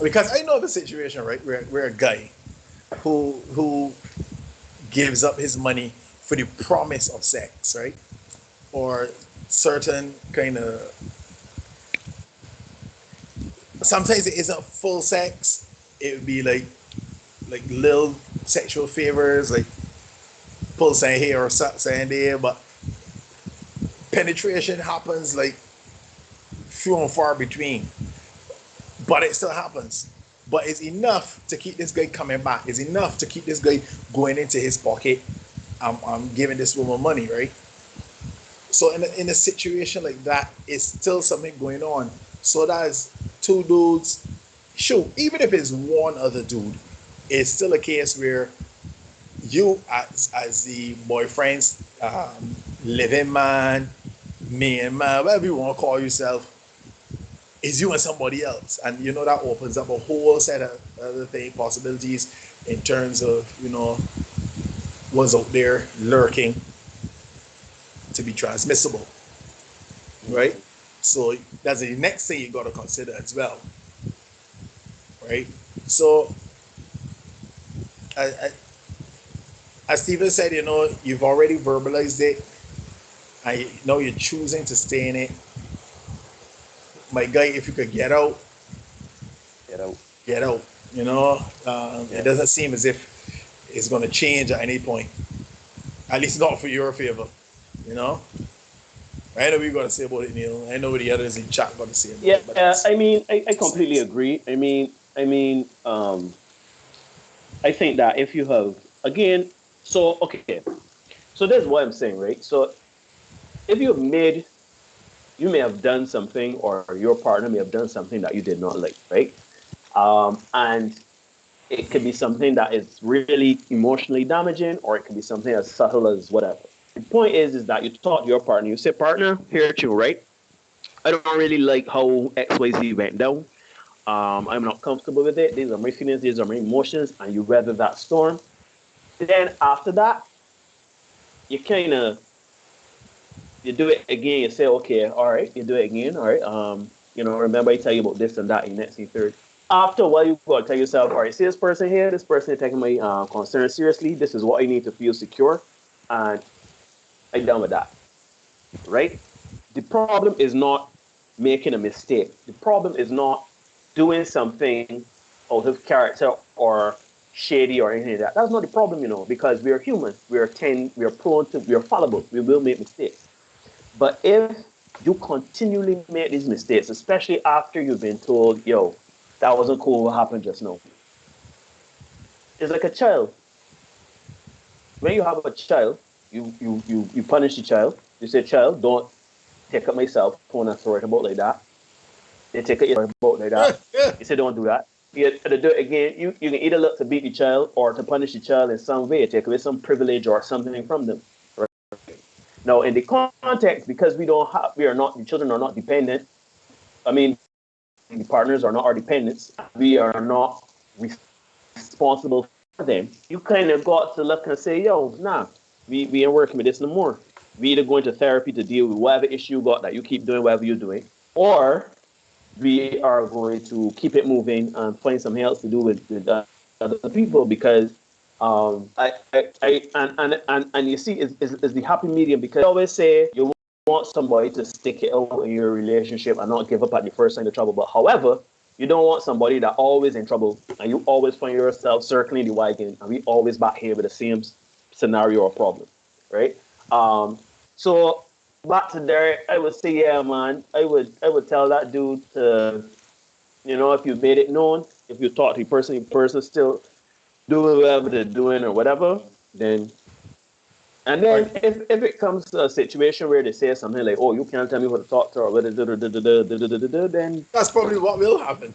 because I know the situation, right? We're a guy who gives up his money for the promise of sex, right? Or certain kind of, sometimes it isn't full sex. It would be like little sexual favors, like pull saying here or saying there, but penetration happens like few and far between, but it still happens. But it's enough to keep this guy coming back. It's enough to keep this guy going into his pocket. I'm giving this woman money, right? So in a situation like that, it's still something going on. So that's two dudes. Sure, even if it's one other dude, it's still a case where you as the boyfriend's living man, main man, whatever you want to call yourself, is you and somebody else. And you know that opens up a whole set of other possibilities in terms of, you know, what's out there lurking to be transmissible. Right? So that's the next thing you got to consider as well. Right? So as Steven said, you know, you've already verbalized it, and you know you're choosing to stay in it. My guy, if you could get out. You know, it doesn't seem as if it's going to change at any point. At least not for your favor. You know. I know what you're going to say about it, Neil. I know what the others in chat going to say about it. Yeah, I mean, I completely agree. I think that if you have, again, so this is what I'm saying, right? So if you may have done something, or your partner may have done something that you did not like, right? And it could be something that is really emotionally damaging, or it could be something as subtle as whatever. The point is that you talk to your partner, you say, partner, here at you, right? I don't really like how XYZ went down. I'm not comfortable with it. These are my feelings, these are my emotions, and you weather that storm. Then after that, you you do it again. You say, okay, all right, you do it again, all right. Remember I tell you about this and that in next and third. After a while, you got to tell yourself, all right, see this person here, this person is taking my concern seriously. This is what I need to feel secure, and I'm done with that, right? The problem is not making a mistake. The problem is not doing something out of character or shady or anything like that. That's not the problem, because we're human. We're fallible. We will make mistakes. But if you continually make these mistakes, especially after you've been told, yo, that wasn't cool, what happened just now? It's like a child. When you have a child, you punish the child. You say, child, don't take up my cell phone and throw it about like that. They take it about like that. You say, don't do that. You to do it again. You can either look to beat the child or to punish the child in some way, take away some privilege or something from them. Right? Now, in the context, because the children are not dependent. I mean, the partners are not our dependents. We are not responsible for them. You kind of got to look and say, yo, nah, we ain't working with this no more. We either go into therapy to deal with whatever issue you got that you keep doing whatever you're doing, or we are going to keep it moving and find something else to do with other people, because and you see is the happy medium, because I always say you want somebody to stick it out in your relationship and not give up at the first sign of trouble. But however, you don't want somebody that always in trouble and you always find yourself circling the wagon and we always back here with the same scenario or problem, right? So back to there, I would say, yeah, man, I would tell that dude to, if you made it known, if you talk to the person still doing whatever they're doing or whatever, then. And then if it comes to a situation where they say something like, oh, you can't tell me what to talk to, or then that's probably what will happen.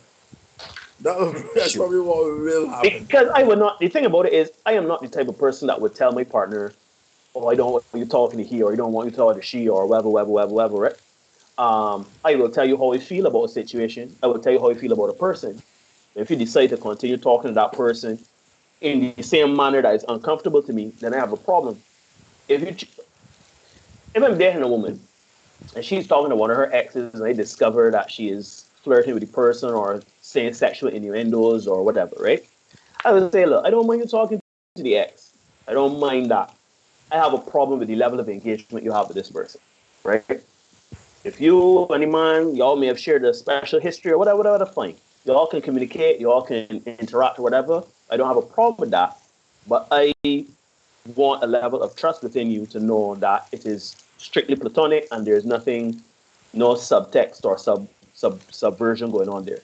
That's probably what will happen. Because I would not. The thing about it is, I am not the type of person that would tell my partner, oh, I don't want you talking to he, or I don't want you talking to she, or whatever, right? I will tell you how I feel about a situation. I will tell you how I feel about a person. If you decide to continue talking to that person in the same manner that is uncomfortable to me, then I have a problem. If I'm dating a woman and she's talking to one of her exes and I discover that she is flirting with the person or saying sexual innuendos or whatever, right? I would say, look, I don't mind you talking to the ex. I don't mind that. I have a problem with the level of engagement you have with this person, right? If you, any man, y'all may have shared a special history or whatever, fine. Y'all can communicate, y'all can interact or whatever. I don't have a problem with that. But I want a level of trust within you to know that it is strictly platonic and there's nothing, no subtext or subversion going on there.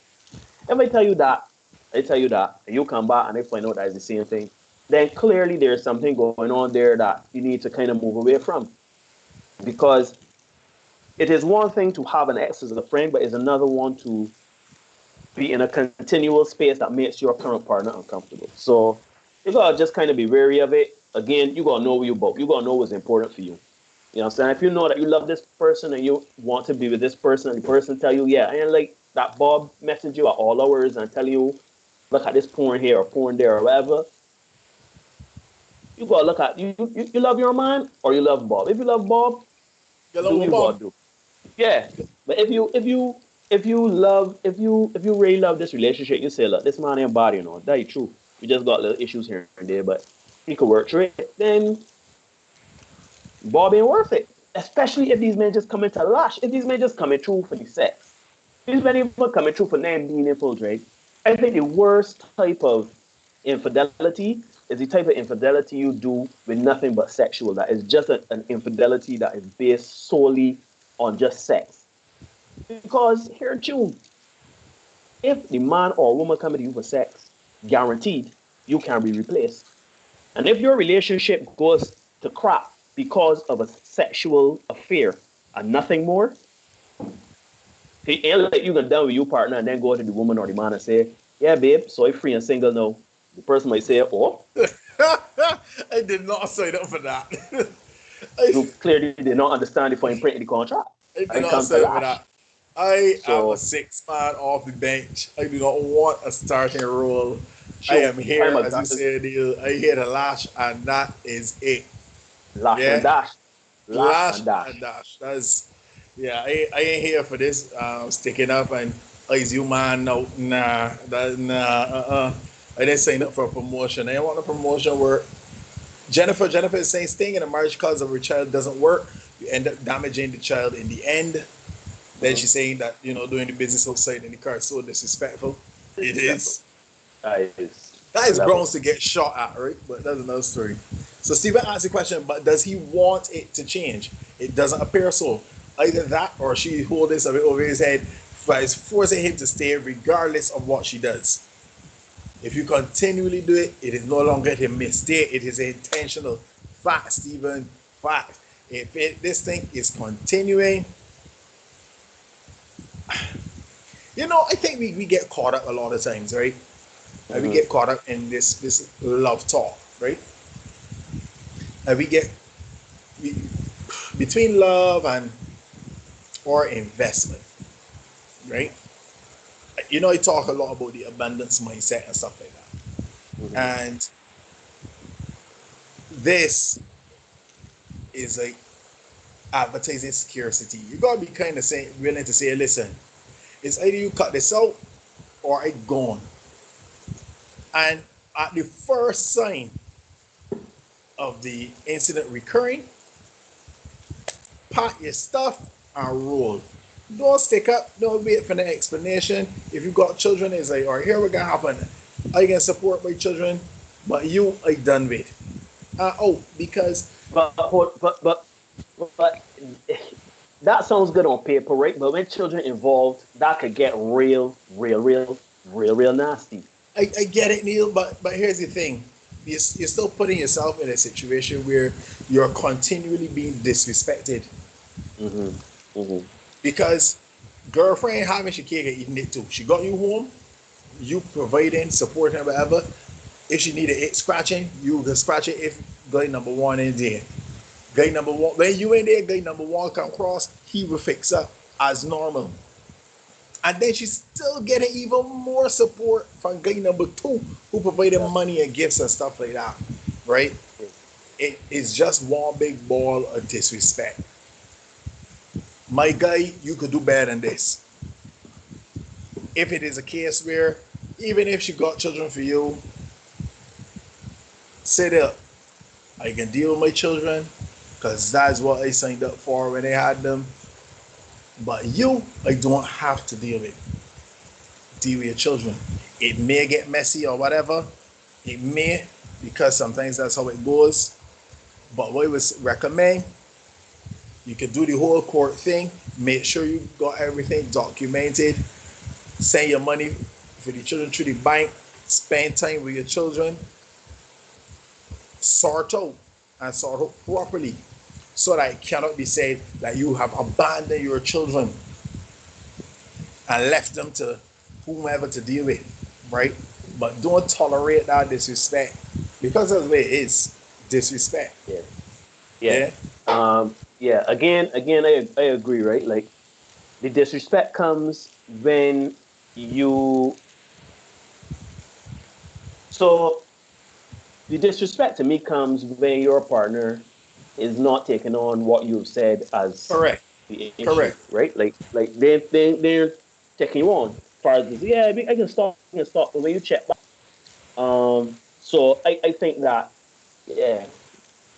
If I tell you that, and you come back and I find out that it's the same thing, then clearly there's something going on there that you need to kind of move away from. Because it is one thing to have an ex as a friend, but it's another one to be in a continual space that makes your current partner uncomfortable. So you gotta just kind of be wary of it. Again, you gotta know what you both. You gotta know what's important for you. You know what I'm saying? If you know that you love this person and you want to be with this person, and the person tell you, yeah, and like that Bob message you at all hours and tell you, look at this porn here or porn there or whatever, you gotta look at you love your man or you love Bob. If you love Bob, You do love what you Bob. gotta do. Yeah. But if you really love this relationship, you say, look, this man ain't bad, you know. That's true. We just got little issues here and there, but he could work through it, then Bob ain't worth it. Especially if these men just coming to lash. If these men just coming through for the sex. These men even coming through for name being infiltrate. I think the worst type of infidelity is the type of infidelity you do with nothing but sexual. That is just an infidelity that is based solely on just sex. Because here, too, if the man or woman coming to you for sex, guaranteed you can be replaced. And if your relationship goes to crap because of a sexual affair and nothing more, he ain't like you can done with your partner and then go to the woman or the man and say, yeah, babe, so if free and single now. The person might say, oh, I did not sign up for that. you clearly did not understand the fine print in the contract. I did I not come to sign up for lash. that. I am a So, six man off the bench. I do not want a starting role. I sure, am here, I'm as you exactly said, Neil. I here to lash, and that is it. lash and Yeah, dash. Lash lash and dash. and dash. That's yeah. I ain't here for this sticking up and is you man no nah nah. I didn't sign up for a promotion. I didn't want a promotion where Jennifer is saying staying in a marriage because of her child doesn't work. You end up damaging the child in the end. Then she's saying that doing the business outside in the car is so disrespectful. It Disrespectful. is. That A is level. grounds to get shot at, right? But that's another story. So Stephen asked the question, but does he want it to change? It doesn't appear so. Either that or she hold this a bit over his head but is forcing him to stay regardless of what she does. If you continually do it, it is no longer a mistake. It is intentional. Fact, Stephen. Fact. If this thing is continuing, I think we get caught up a lot of times, right? And we Mm-hmm. get caught up in this love talk, right? And we between love and or investment, right? I talk a lot about the abundance mindset and stuff like that. Mm-hmm. And this is like advertising scarcity. You gotta be kind of willing to say, listen, it's either you cut this out or I gone. And at the first sign of the incident recurring, pack your stuff and roll. Don't stick up. Don't wait for the explanation. If you got children, it's like, all right, here what gonna happen. I can support my children, but you I done with. Because But that sounds good on paper, right? But when children involved, that could get real nasty. I get it, Neil. But here's the thing: you're still putting yourself in a situation where you're continually being disrespected Mm-hmm. Mm-hmm. because girlfriend having she can't get eating it too. She got you home, you providing, supporting, whatever. If she needed it scratching, you can scratch it. If guy number one in there, guy number one when you in there, guy number one come across, he will fix up as normal. And then she's still getting even more support from guy number two, who provided Yeah. money and gifts and stuff like that. Right? Yeah. It is just one big ball of disrespect. My guy, you could do better than this. If it is a case where even if she got children for you, sit up. I can deal with my children because that's what I signed up for when I had them. But you, I don't have to deal with. Deal with your children. It may get messy or whatever. It may, because sometimes that's how it goes. But what I would recommend, you can do the whole court thing. Make sure you got everything documented. Send your money for the children through the bank. Spend time with your children. Sort out and sort out properly, so that it cannot be said that you have abandoned your children and left them to whomever to deal with, right? But don't tolerate that disrespect, because that's what it is, disrespect. Yeah. Again, I agree, right? Like, the disrespect comes when you. So the disrespect to me comes when your partner is not taking on what you've said as Correct. the issue, Correct. right? Like they're taking you on. As far as this, yeah, I can stop, but when you check back. So I think that, yeah,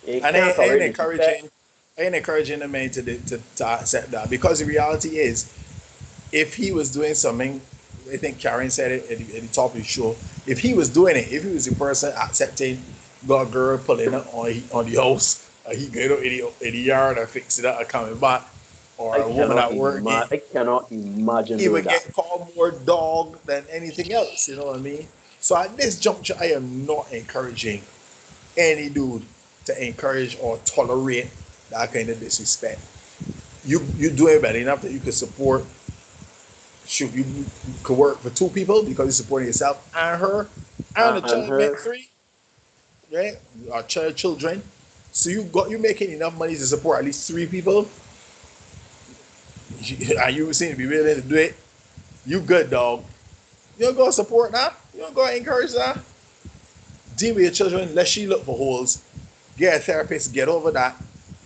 you And can't tolerate disrespect. I ain't encouraging the man to accept that, because the reality is, if he was doing something, I think Karen said it at the top of the show. If he was doing it, if he was the person accepting, got a girl pulling up on the house, he go in the yard and fix it up and coming back, or a woman at work, I cannot imagine he doing would that. get called more dog than anything else. You know what I mean? So at this juncture, I am not encouraging any dude to encourage or tolerate that kind of disrespect. You doing better enough that you could support. Shoot, you could work for two people because you're supporting yourself and her and the And child, meant her, three, right? Our children. So you making enough money to support at least three people, and you seem to be willing to do it. You good, dog. You don't go support that. You don't go encourage that. Deal with your children. Let she look for holes. Get a therapist. Get over that.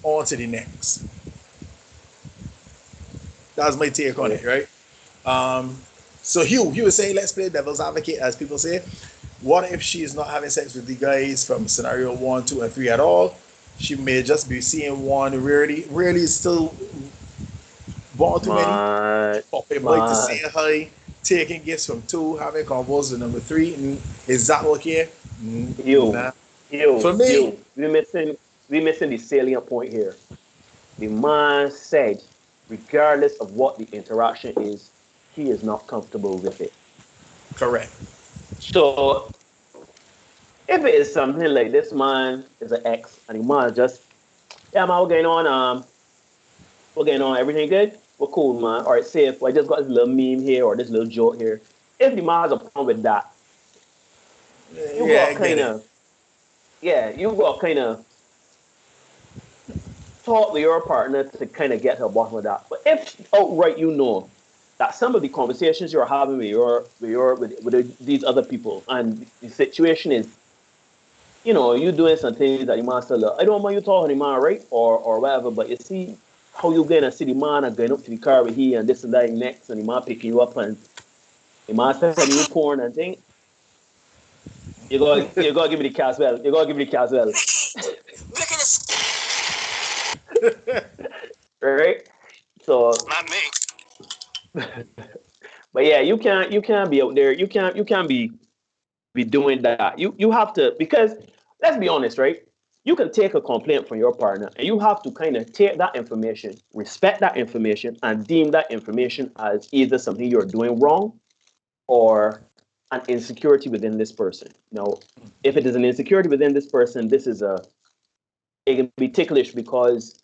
On to the next. That's my take on yeah. it, right? So Hugh was saying, let's play devil's advocate, as people say. What if she is not having sex with the guys from scenario 1, 2, and 3 at all? She may just be seeing one, really still born too many. Popping by to say hi, taking gifts from 2, having convos with number 3. Is that okay? You, Nah. For me, you. We missing the salient point here. The man said, regardless of what the interaction is, he is not comfortable with it. correct. So if it is something like this man is an ex and the man is just, yeah man, we're getting on, everything good? We're cool, man. All right, say if I just got this little meme here or this little joke here. If the man has a problem with that, you Yeah, I got get kind it. of, yeah, you got kind of talk with your partner to kind of get to the bottom of that. But if outright you know that some of the conversations you're having with these other people, and the situation is, you doing some things that the man still, I don't mind you talking to the man, right? Or whatever, but you see how you gonna see the man and going up to the car with he and this and that and next, and the man picking you up and the man sending you porn and things. You gotta give me the Caswell. You gotta give me the Caswell. Right? So, Not me. but yeah, you can't be out there. You can't be doing that. You have to, because let's be honest, right? You can take a complaint from your partner, and you have to kind of take that information, respect that information, and deem that information as either something you're doing wrong or an insecurity within this person. Now, if it is an insecurity within this person, it can be ticklish because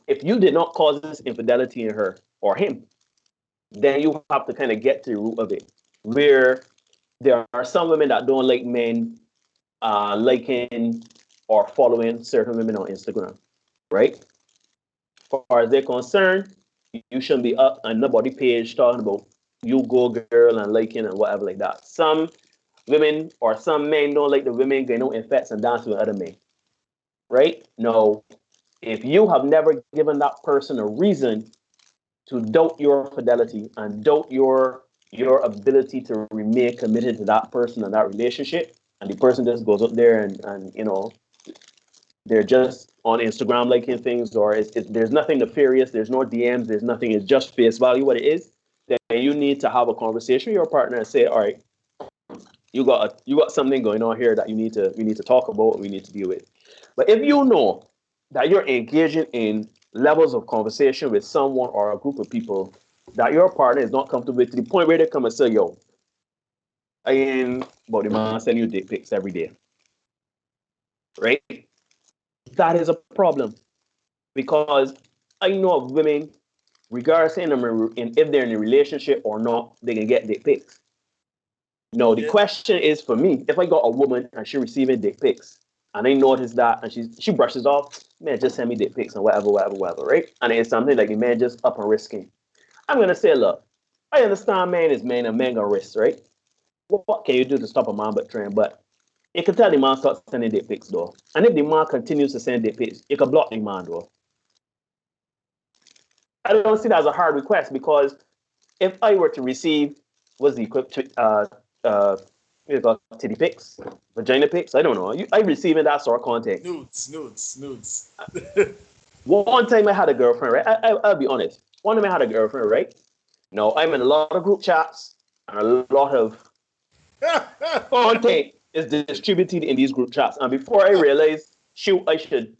if you did not cause this infidelity in her or him, then you have to kind of get to the root of it. Where there are some women that don't like men liking or following certain women on Instagram, right? As far as they're concerned, you shouldn't be up on nobody page talking about you go girl and liking and whatever like that. Some women or some men don't like the women going out in fets and dancing with other men, right? No, if you have never given that person a reason to doubt your fidelity and doubt your ability to remain committed to that person and that relationship, and the person just goes up there and they're just on Instagram liking things, or there's nothing nefarious, there's no DMs, there's nothing, it's just face value what it is, then you need to have a conversation with your partner and say, all right, you got something going on here that you need to talk about, we need to deal with. But if you know that you're engaging in levels of conversation with someone or a group of people that your partner is not comfortable with to the point where they come and say, yo, I ain't about the man sending you dick pics every day, right? That is a problem because I know of women, regardless if they're in a relationship or not, they can get dick pics. No, the question is for me, if I got a woman and she receiving dick pics, and I notice that, and she brushes off, man, just send me dick pics and whatever, right? And it's something like the man just up and risking. I'm gonna say, look, I understand man is man and man gonna risk, right? What can you do to stop a man but train? But you can tell the man start sending dick pics though. And if the man continues to send dick pics, you can block the man though. I don't see that as a hard request because if I were to receive what's the equivalent uh titty pics, vagina pics, I don't know. I receiving that sort of content. Nudes. One time I had a girlfriend, right? I'll be honest. One time I had a girlfriend, right? No, I'm in a lot of group chats and a lot of content is distributed in these group chats. And before I realized, shoot, I should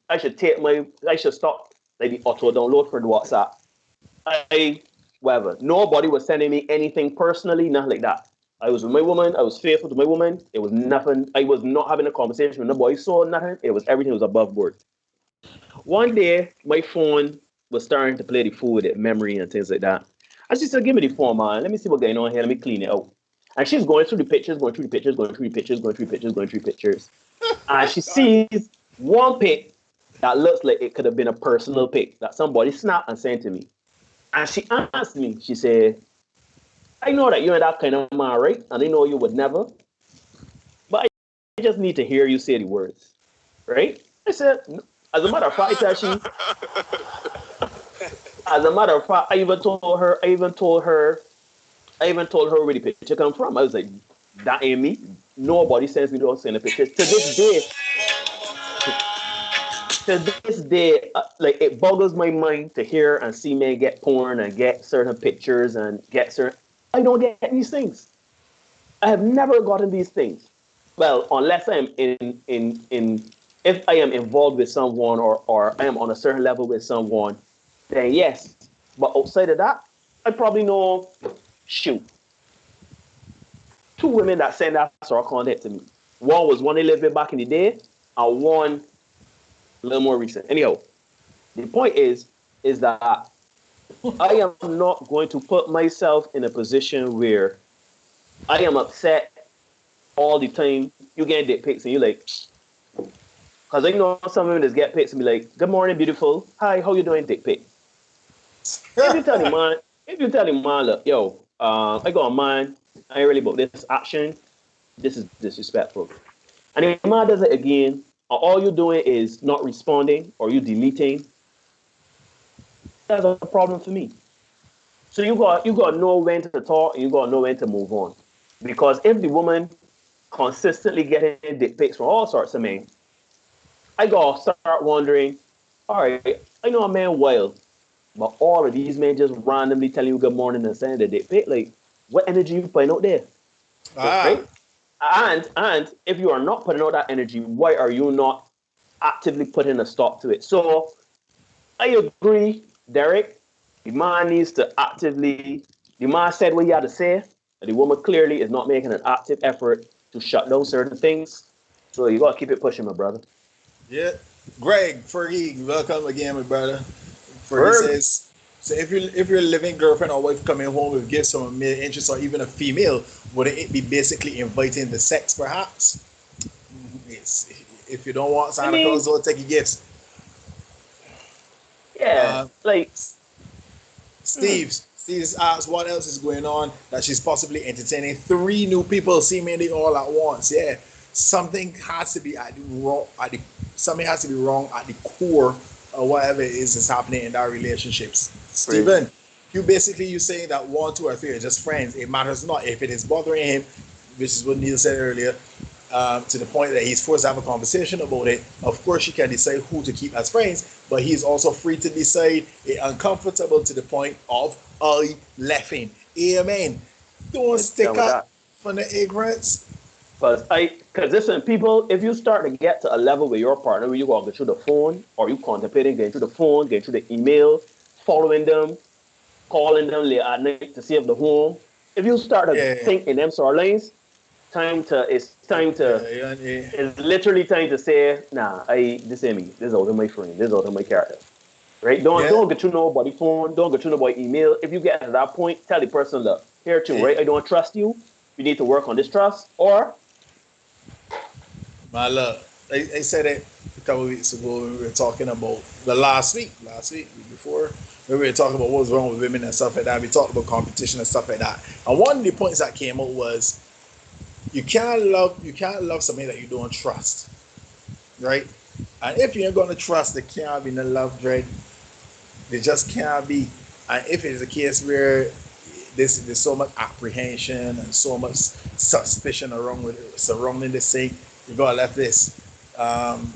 stop like the auto download for the WhatsApp. Whatever. Nobody was sending me anything personally, nothing like that. I was with my woman. I was faithful to my woman. It was nothing. I was not having a conversation with nobody. Saw nothing. It was everything was above board. One day, my phone was starting to play the fool with it, memory and things like that. And she said, "Give me the phone, man. Let me see what's going on here. Let me clean it out." And she's going through the pictures, going through the pictures, going through the pictures, going through the pictures, going through the pictures. And she sees one pic that looks like it could have been a personal pic that somebody snapped and sent to me. And she asked me, she said, I know that you're that kind of man, right? And I know you would never, but I just need to hear you say the words, right? I said, as a matter of fact, as a matter of fact, I even told her where the picture come from. I was like, that ain't me. Nobody sends me those kind of pictures. To this day, like it boggles my mind to hear and see men get porn and get certain pictures and get certain. I don't get these things. I have never gotten these things. Well, unless I'm in if I am involved with someone or I am on a certain level with someone, then yes. But outside of that, I probably know, shoot, two women that send that sort of content to me. One was one they lived with back in the day, and one a little more recent. Anyhow, the point is that I am not going to put myself in a position where I am upset all the time. You get dick pics and you like, because I know some women just get pics and be like, "Good morning, beautiful. Hi, how you doing?" Dick pic. If you tell the man, look, yo, I got a man. I ain't really about this action. This is disrespectful. And if the man does it again, all you're doing is not responding or you deleting, that's a problem for me. So you got to know when to talk and you got to know when to move on. Because if the woman consistently getting dick pics from all sorts of men, I got to start wondering, all right, I know a man wild, but all of these men just randomly telling you good morning and sending the dick pic, like, what energy you putting out there? Right? And if you are not putting out that energy, why are you not actively putting a stop to it? So I agree, Derek. The man needs to actively, the man said what he had to say, and the woman clearly is not making an active effort to shut down certain things. So you got to keep it pushing, my brother. Yeah. Greg, Fergie, welcome again, my brother. Fergie says, so if your living girlfriend or wife coming home with gifts from a male interest or even a female, would it be basically inviting the sex perhaps? It's, if you don't want Santa Claus, don't take your gifts. Yeah, like Steve's asked what else is going on that she's possibly entertaining 3 new people seemingly all at once. Yeah, something has to be wrong at the core of whatever it is happening in that relationships. Stephen, you saying that 1, 2, or 3 are just friends. It matters not if it is bothering him, which is what Neil said earlier. To the point that he's forced to have a conversation about it. Of course, you can decide who to keep as friends, but he's also free to decide it uncomfortable to the point of I laughing. Amen. Don't stick up for the ignorance. Because listen, people, if you start to get to a level with your partner where you go through the phone, or you contemplating getting through the phone, getting through the email, following them, calling them late at night to see if they're home. If you start to Yeah, think in them sort of lanes, yeah. it's literally time to say, nah, this ain't me. This is out of my frame. This is out of my character. Right? Yeah. Don't get through nobody phone. Don't get through nobody email. If you get to that point, tell the person, look, here too, Yeah. right? I don't trust you. We need to work on this trust. Or My love. I said it a couple of weeks ago when we were talking about the last week before, when we were talking about what's wrong with women and stuff like that. We talked about competition and stuff like that. And one of the points that came out was you can't love somebody that you don't trust, right? And if you're gonna trust, there can't be no love, right? There just can't be. And if it's a case where there's so much apprehension and so much suspicion surrounding this thing, you gotta let this. Um,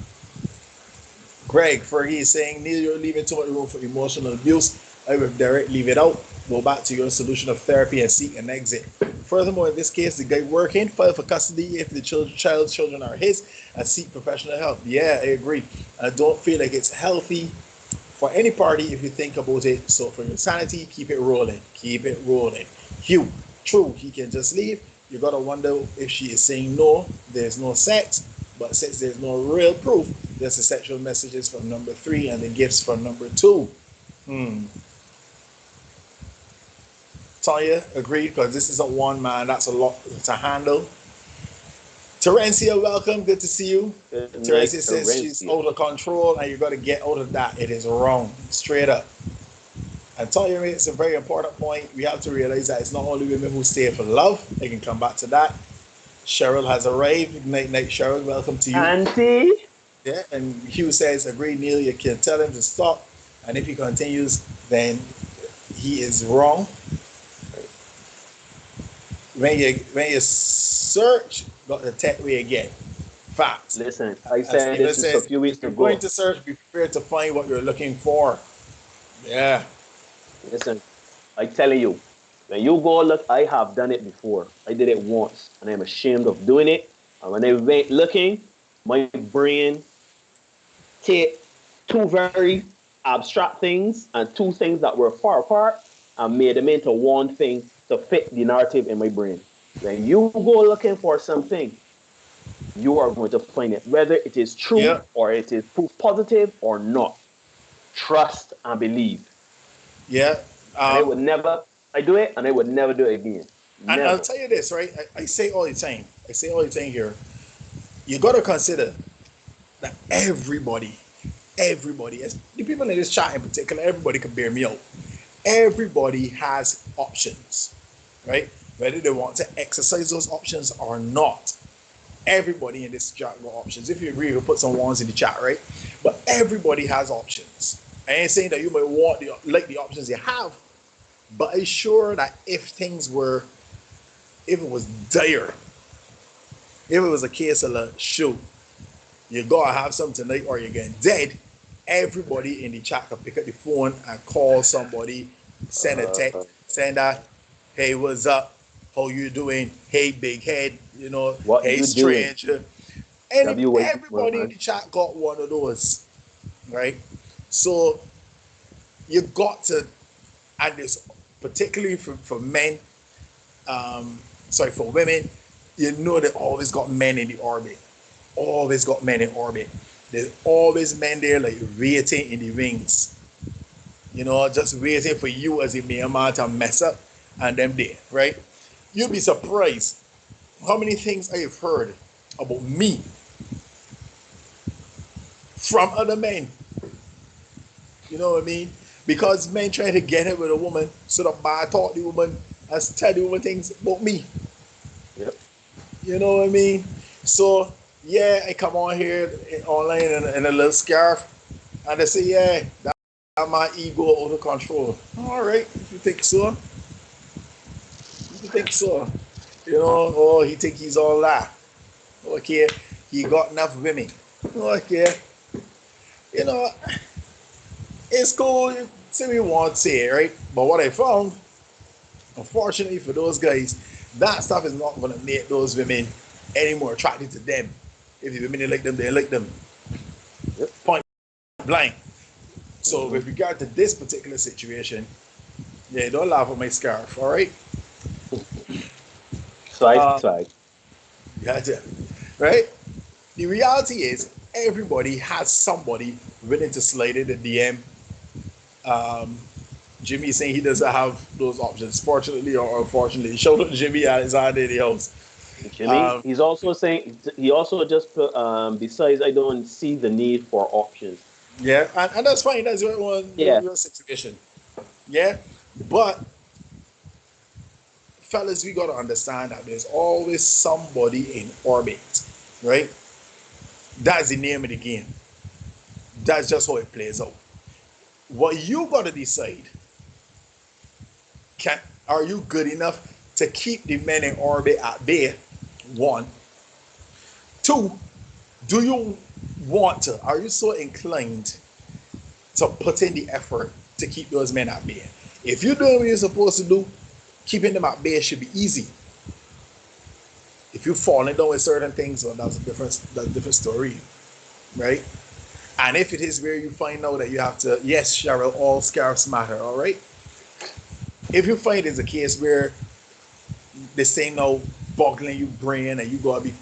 Greg Fergie is saying, Neil, you're leaving too much room for emotional abuse. I would direct leave it out. Go back to your solution of therapy and seek an exit. Furthermore, in this case, the guy working file for custody if the child's children are his and seek professional help. Yeah, I agree. I don't feel like it's healthy for any party if you think about it. So for your sanity, keep it rolling. Keep it rolling. Hugh, true, he can just leave. You gotta wonder if she is saying no, there's no sex. But since there's no real proof, there's the sexual messages from number 3 and the gifts from number 2. Tanya agreed because this isn't one man, that's a lot to handle. Terencia, welcome, good to see you. Terencia says she's out of control and you got to get out of that. It is wrong, straight up. And Tanya makes a very important point. We have to realize that it's not only women who stay for love. They can come back to that. Cheryl has arrived. Night, Cheryl, welcome to you. Auntie. Yeah, and Hugh says, agree, Neil, you can tell him to stop. And if he continues, then he is wrong. When you search, got the tech way again. Facts. Listen, I said this a few weeks ago. If you're going to search, be prepared to find what you're looking for. Yeah. Listen, I telling you, when you go look, I have done it before. I did it once, and I'm ashamed of doing it. And when I went looking, my brain take two very abstract things and two things that were far apart and made them into one thing to fit the narrative in my brain. When you go looking for something, you are going to find it, whether it is true or it is proof positive or not. Trust and believe. Yeah. I would never, I do it and I would never do it again. And I'll tell you this, right? I say all the time here, you got to consider that everybody, the people in this chat in particular, everybody can bear me out. Everybody has options, right? Whether they want to exercise those options or not. Everybody in this chat got options. If you agree, we'll put some ones in the chat, right? But everybody has options. I ain't saying that you might want the options you have, but I'm sure that if it was dire, if it was a case of like, shoot, you gotta have something tonight or you're getting dead, everybody in the chat can pick up the phone and call somebody, send a text, send that, hey, what's up? How you doing? Hey, big head, what hey, stranger. And everybody in the chat got one of those, right? So you got to, and this particularly for men, for women, they always got men in the orbit. Always got men in orbit. There's always men there like waiting in the wings. Just waiting for you as a mere man to mess up and them there, right? You'll be surprised how many things I have heard about me from other men. You know what I mean? Because men try to get it with a woman, so the bad talk the woman and tell the woman things about me. Yep. You know what I mean? So yeah, I come on here online in a little scarf, and they say, yeah, that my ego out of control. All right, if you think so. Oh, he think he's all that. Okay, he got enough women. Okay, it's cool. Say we want to say it, right? But what I found, unfortunately for those guys, that stuff is not going to make those women any more attracted to them. If the women like them, they like them. Yep. Point blank. So Mhm. with regard to this particular situation, yeah, don't laugh at my scarf, all right? Side, Uh, side. gotcha. Right? The reality is everybody has somebody willing to slide in the DM. Um, Jimmy is saying he doesn't have those options, fortunately or unfortunately. Shout out to Jimmy and his hand in the house. Jimmy, Um, he's also saying he also just put besides I don't see the need for options. yeah, and that's fine. That's Yeah. your situation. Yeah, but fellas, we gotta understand that there's always somebody in orbit, right? That's the name of the game. That's just how it plays out. What you gotta decide: can are you good enough to keep the men in orbit at bay? One, two. Do you want to? Are you so inclined to put in the effort to keep those men at bay? If you're doing what you're supposed to do, keeping them at bay should be easy. If you're falling down with certain things, well, that's a different story, right? And if it is where you find out that you have to, yes, Cheryl, all scarves matter, all right? If you find it's a case where they say no boggling you brain and you gotta be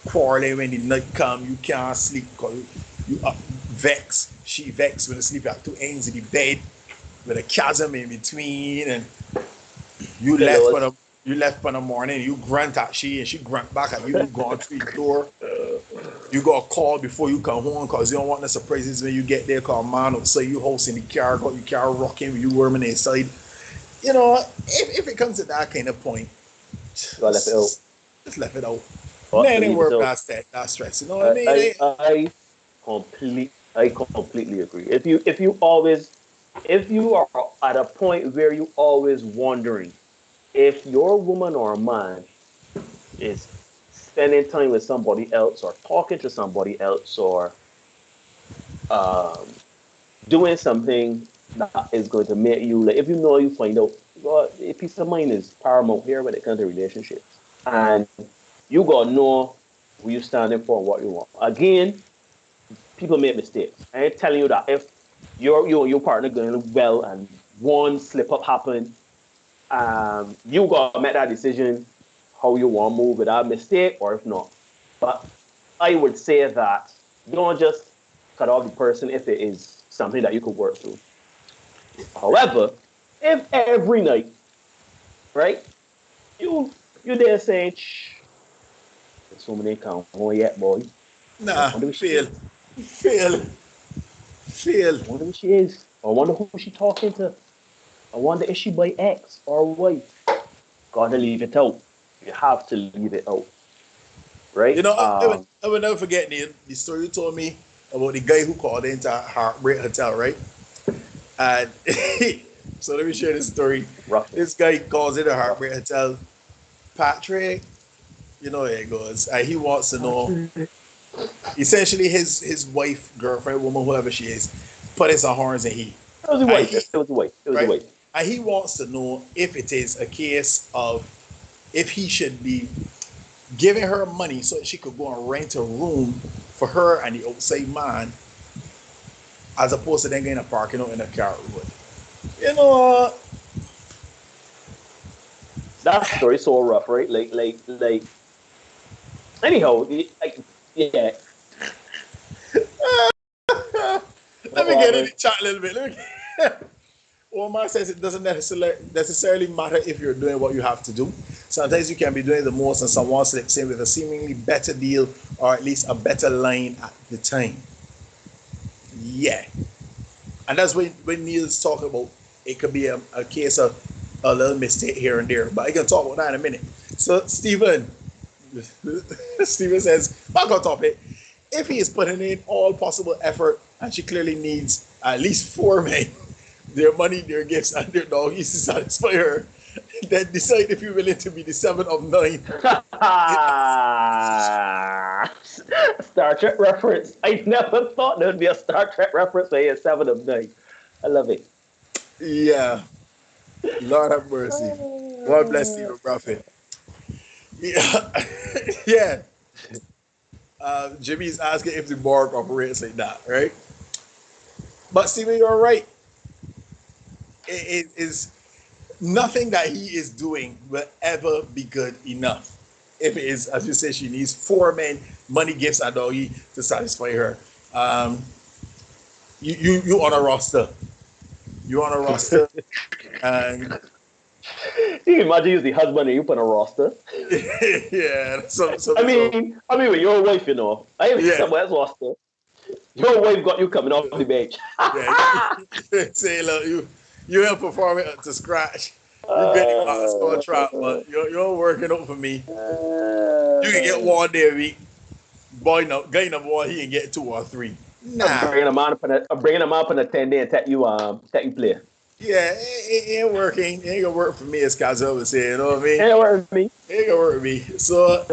quarreling when the night come, you can't sleep because you up vex, she vex when you sleep at two ends of the bed with a chasm in between and you left for Pillows. the you left for the morning, you grunt at she and she grunt back at you gone through the door. You got a call before you come home because you don't want the surprises when you get there. Cause man will say you host in the car, got your car rocking with you worming inside. You know, if it comes to that kind of point, You gotta let it out. just left it out. Got No, to they leave it work out. that stress. You know what I mean? I completely agree. If you are at a point where you always wondering if your woman or man is spending time with somebody else or talking to somebody else or um, doing something that is going to make you like if you know you find out well, peace of mind is paramount here when it comes to relationships. And you gotta know who you're standing for and what you want. Again, people make mistakes. I ain't telling you that if your partner going well and one slip up happened, you gotta make that decision how you want to move without mistake or if not. But I would say that don't just cut off the person if it is something that you could work through. However, if every night, right, you there saying, shh, this woman ain't come home yet, boy. I Nah, wonder where she fail, is. fail, fail. I wonder where she is. I wonder who she talking to. I wonder if she by X or Y. Gotta leave it out. You have to leave it out, You right? know, I will never forget the story you told me about the guy who called into Heartbreak Hotel, right? And so let me share this story. Roughly, This guy calls into Heartbreak roughly. Hotel. Patrick, you know how it goes. And he wants to know essentially his wife, girlfriend, woman, whoever she is, put his horns in he. It was the And wife. he It was the wife. It was the right? wife. And he wants to know if it is a case of if he should be giving her money so that she could go and rent a room for her and the outside man, as opposed to then getting a parking lot in a car road. You know, That story so rough, right? Like. Anyhow, like, yeah. let What me get in happened? the chat a little bit. Omar says it doesn't necessarily matter if you're doing what you have to do. Sometimes you can be doing the most and someone slips in with a seemingly better deal or at least a better line at the time. Yeah. And that's when Neil's talking about it could be a case of a little mistake here and there. But I can talk about that in a minute. So Stephen, Stephen says, back on topic. If he is putting in all possible effort and she clearly needs at least four men, their money, their gifts, and their doggies to satisfy her, then decide if you're willing to be the seven of nine. Star Trek reference. I never thought there would be a Star Trek reference for a 7 of 9. I love it. Yeah, Lord have mercy. God bless Stephen Prophet. Yeah, yeah. Jimmy's asking if the board operates like that, right? But Steven, you're right. It is nothing that he is doing will ever be good enough. If it is, as you said, she needs 4 men, money, gifts, and doggy to satisfy her. Um, you on a roster. You on a roster, and You can imagine you're the husband and you put a roster. yeah, I mean, with your wife, you know. I ain't yeah, somewhere else roster. Your wife got you coming off the bench. yeah. Say, look, you ain't performing up to scratch. You getting out of contract, but you're working out for me. You can get 1 day a week. Boy, no, guy number one, he can get 2 or 3. I'm Nah, bringing him up on a 10 day and take you play. yeah, it ain't working. It ain't gonna work for me, as Kazo would say. You know what I mean? Ain't worry with me. It ain't gonna work with me. So,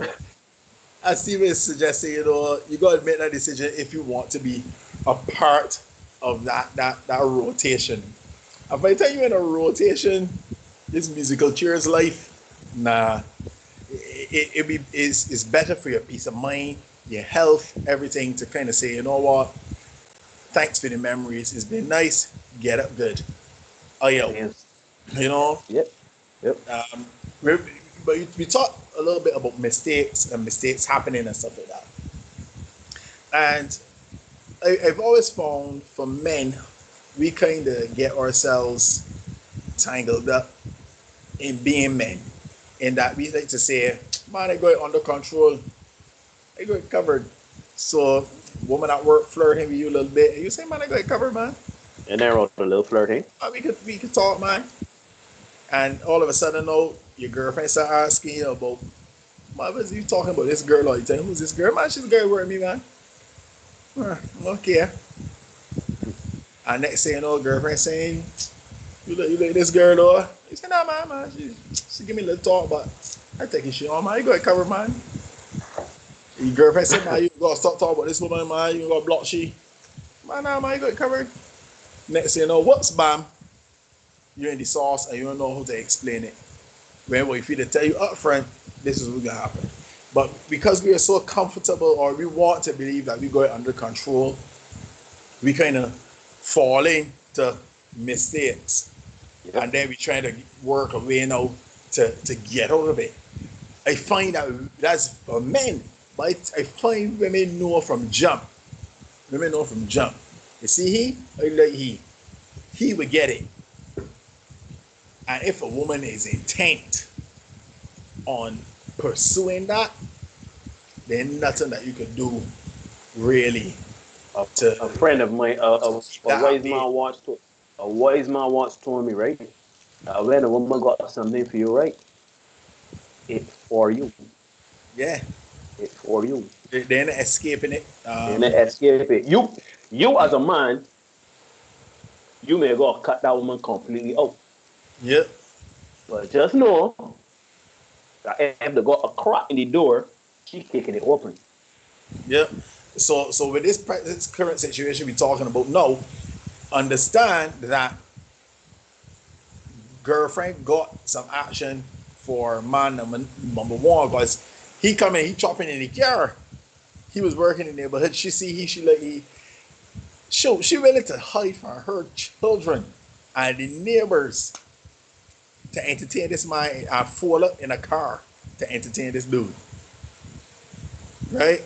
as Steven is suggesting, you gotta make that decision if you want to be a part of that rotation. If I tell you in a rotation, this musical chairs life, nah, it's better for your peace of mind, your health, everything to kind of say, you know what? Thanks for the memories. It's been nice. Get up good. Oh yeah, Yes. you know. Yep. Um, but we talked a little bit about mistakes and mistakes happening and stuff like that. And I've always found for men, we kind of get ourselves tangled up in being men. In that we like to say, man, I got it under control. I got it covered. So, woman at work flirting with you a little bit, and you say, man, I got it covered, man. And then wrote a little flirting. We could talk, man. And all of a sudden, no, your girlfriend start asking you about, man, was you talking about this girl all the time? Who's this girl? Man, she's a girl with me, man. Okay. And next thing you know, girlfriend saying, you like this girl though? You say, nah, man. She give me a little talk, but I take it shit on, man. You got it covered, man. Your girlfriend said, man, you gotta stop talking about this woman, man. You gotta block she. Man, nah, man, you got it covered. Next thing you know, whoops, bam. You're in the sauce and you don't know how to explain it. When if you tell you up front, this is what's gonna happen. But because we are so comfortable or we want to believe that we got it under control, we kind of fall into mistakes. Yep. And then we try to work a way now to get out of it. I find that's for men, but I find women know from jump. Women know from jump. You see he would get it. And if a woman is intent on pursuing that, then nothing that you can do really to A friend of mine, a wise be. man once told me, right? When a woman got something for you, right? It's for you. Yeah, It's for you. they're not escaping it. And then escape it. You as a man, you may go cut that woman completely out. Yep. But just know that if they got a crack in the door, she's kicking it open. Yep. So with this current situation we're talking about now, understand that girlfriend got some action for man number one because he chopping in the car. He was working in the neighborhood. She willing to hide from her children and the neighbors to entertain this man and fall up in a car to entertain this dude. Right?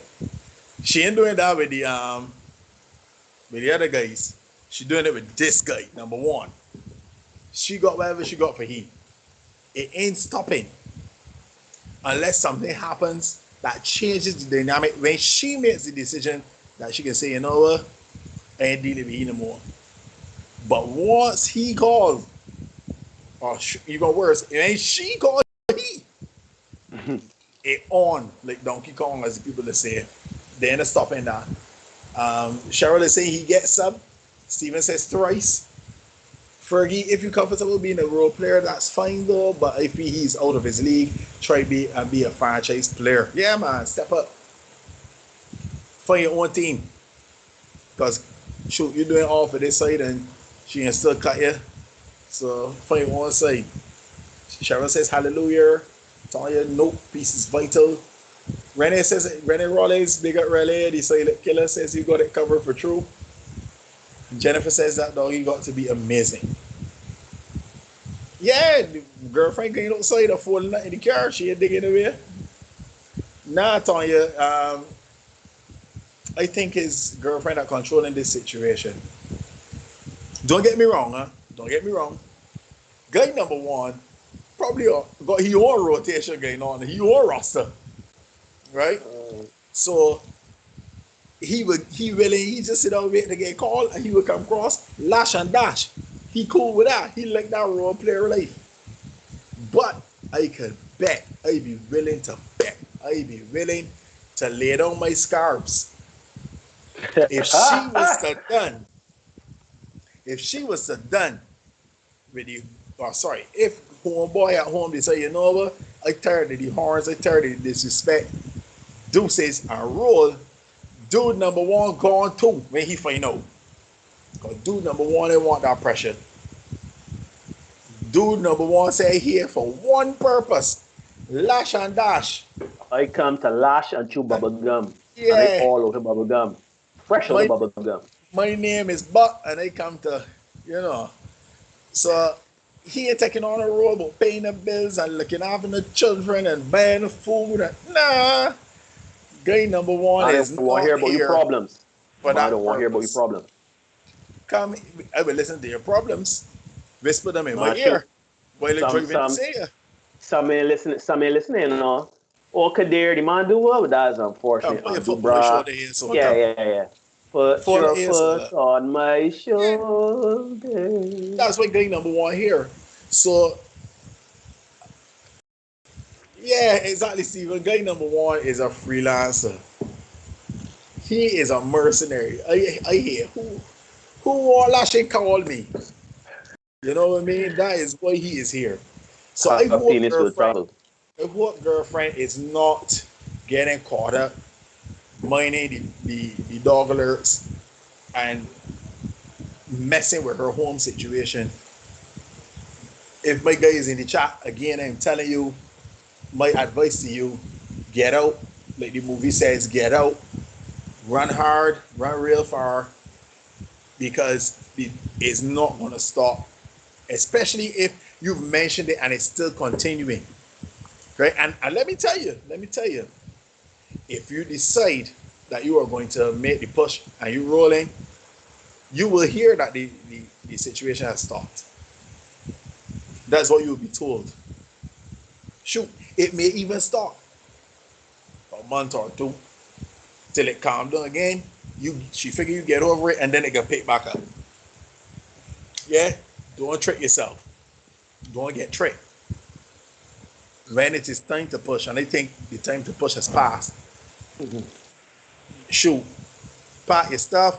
She ain't doing that with the other guys. She doing it with this guy, number one. She got whatever she got for him. It ain't stopping unless something happens that changes the dynamic. When she makes the decision that she can say, you know what, I ain't dealing with him anymore. But once he calls, or even worse, it ain't she called he. It on like Donkey Kong, as the people say. They ain't stopping that. Cheryl is saying he gets sub. Steven says thrice. Fergie, if you're comfortable being a role player, that's fine though. But if he's out of his league, try be a franchise player. Yeah, man, step up. Find your own team. Because shoot, you're doing all for this side and she can still cut you. So find your own side. Cheryl says hallelujah. Tanya, nope, peace is vital. Renee Rollins, big up Raleigh, the silent killer says you got it covered for true. Jennifer says that dog, you got to be amazing. Yeah, the girlfriend going outside and falling in the car, she ain't digging away. Nah, Tanya, I think his girlfriend are controlling this situation. Don't get me wrong, huh? Don't get me wrong. Guy number one probably got his own rotation going on, his own roster, right? So he just sit down waiting to get called, and he would come across, lash and dash. He cool with that. He like that role player life. But I could bet, I'd be willing to bet, I'd be willing to lay down my scarves. If she was to done with you, if homeboy at home they say, you know what, I tired of the horns, I tired of the disrespect, deuces and roll, dude number one gone too when he find out. Because dude number one, they want that pressure. Dude number one say here for one purpose, lash and dash. I come to lash and chew bubble gum. Yeah. And I all out of bubble gum. Fresh out of bubble gum. My name is Buck, and I come to, So he ain't taking on a role about paying the bills and looking after the children and buying the food. Nah. Guy number one is not want to hear about your problems. But I don't want to hear about your problems. Come, I will listen to your problems. Whisper them in my ear. While you're driving to say you. Some ain't listening, Oh, Kadir, the man do well, but that is unfortunate. Yeah. Put your foot on my shoulder. That's what guy number one here. So, yeah, exactly, Stephen. Guy number one is a freelancer. He is a mercenary. I hear who all that shit called me. You know what I mean? That is why he is here. So I hope girlfriend is not getting caught up minding the dog alerts and messing with her home situation. If my guy is in the chat, again, I'm telling you, my advice to you, get out. Like the movie says, get out. Run hard, run real far, because it's not going to stop. Especially if you've mentioned it and it's still continuing. Right? And let me tell you, if you decide that you are going to make the push and you're rolling, you will hear that the situation has stopped. That's what you'll be told. Shoot, it may even stop a month or two till it calms down again. She figure you get over it and then it can pick back up. Yeah? Don't trick yourself. Don't get tricked. When it is time to push, and I think the time to push has passed, shoot, pack your stuff.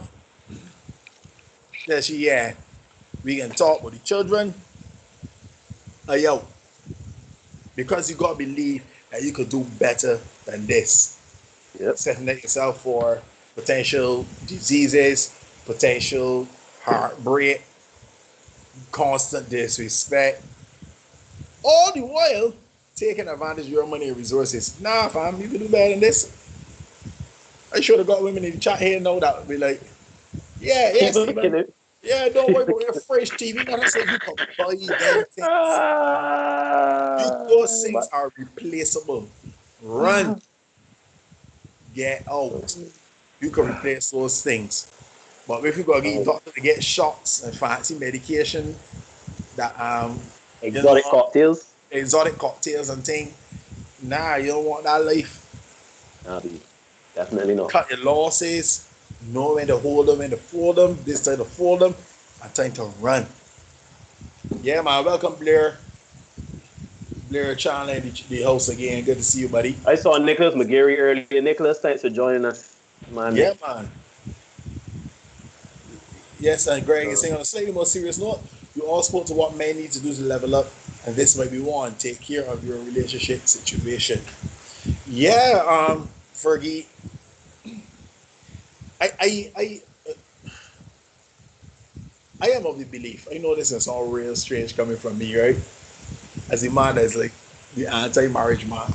We can talk with the children. Yo, because you gotta believe that you could do better than this. Yep. Setting up yourself for potential diseases, potential heartbreak, constant disrespect, all the while taking advantage of your money and resources. Nah, fam, you can do better than this. I should have got women in the chat here now that would be like, Stephen. Yeah, don't worry about your fresh TV. Not say you can buy them things. Those things are replaceable. Run. Get out. You can replace those things. But if you go get doctor to get shots and fancy medication, that exotic cocktails and things, nah, you don't want that life. Definitely not. Cut your losses. Know when to hold them, when to fold them. This time to fold them, and time to run. Yeah, man. Welcome, Blair. Blair Chandler in the house again. Good to see you, buddy. I saw Nicholas McGarry earlier. Nicholas, thanks for joining us, man. Yeah, man. Yes, and Greg is saying on a slightly more serious note, you all spoke to what men need to do to level up, and this might be one. Take care of your relationship situation. Yeah, Fergie. I am of the belief. I know this is all real strange coming from me, right? As a man that's like the anti-marriage man.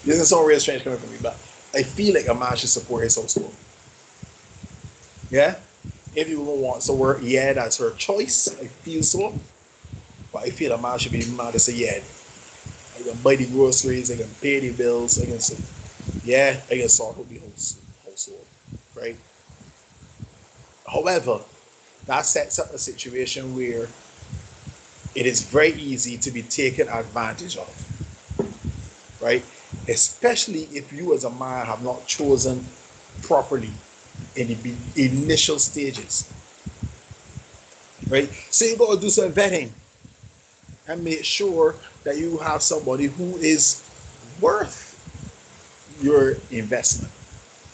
this is so real strange coming from me, but I feel like a man should support his household. Yeah? If you don't want to work, yeah, that's her choice. I feel so. But I feel a man should be mad to say, yeah, I can buy the groceries, I can pay the bills, I can say, yeah, I can sort out the household. Right? However, that sets up a situation where it is very easy to be taken advantage of, right? Especially if you as a man have not chosen properly in the initial stages, right? So you got to do some vetting and make sure that you have somebody who is worth your investment,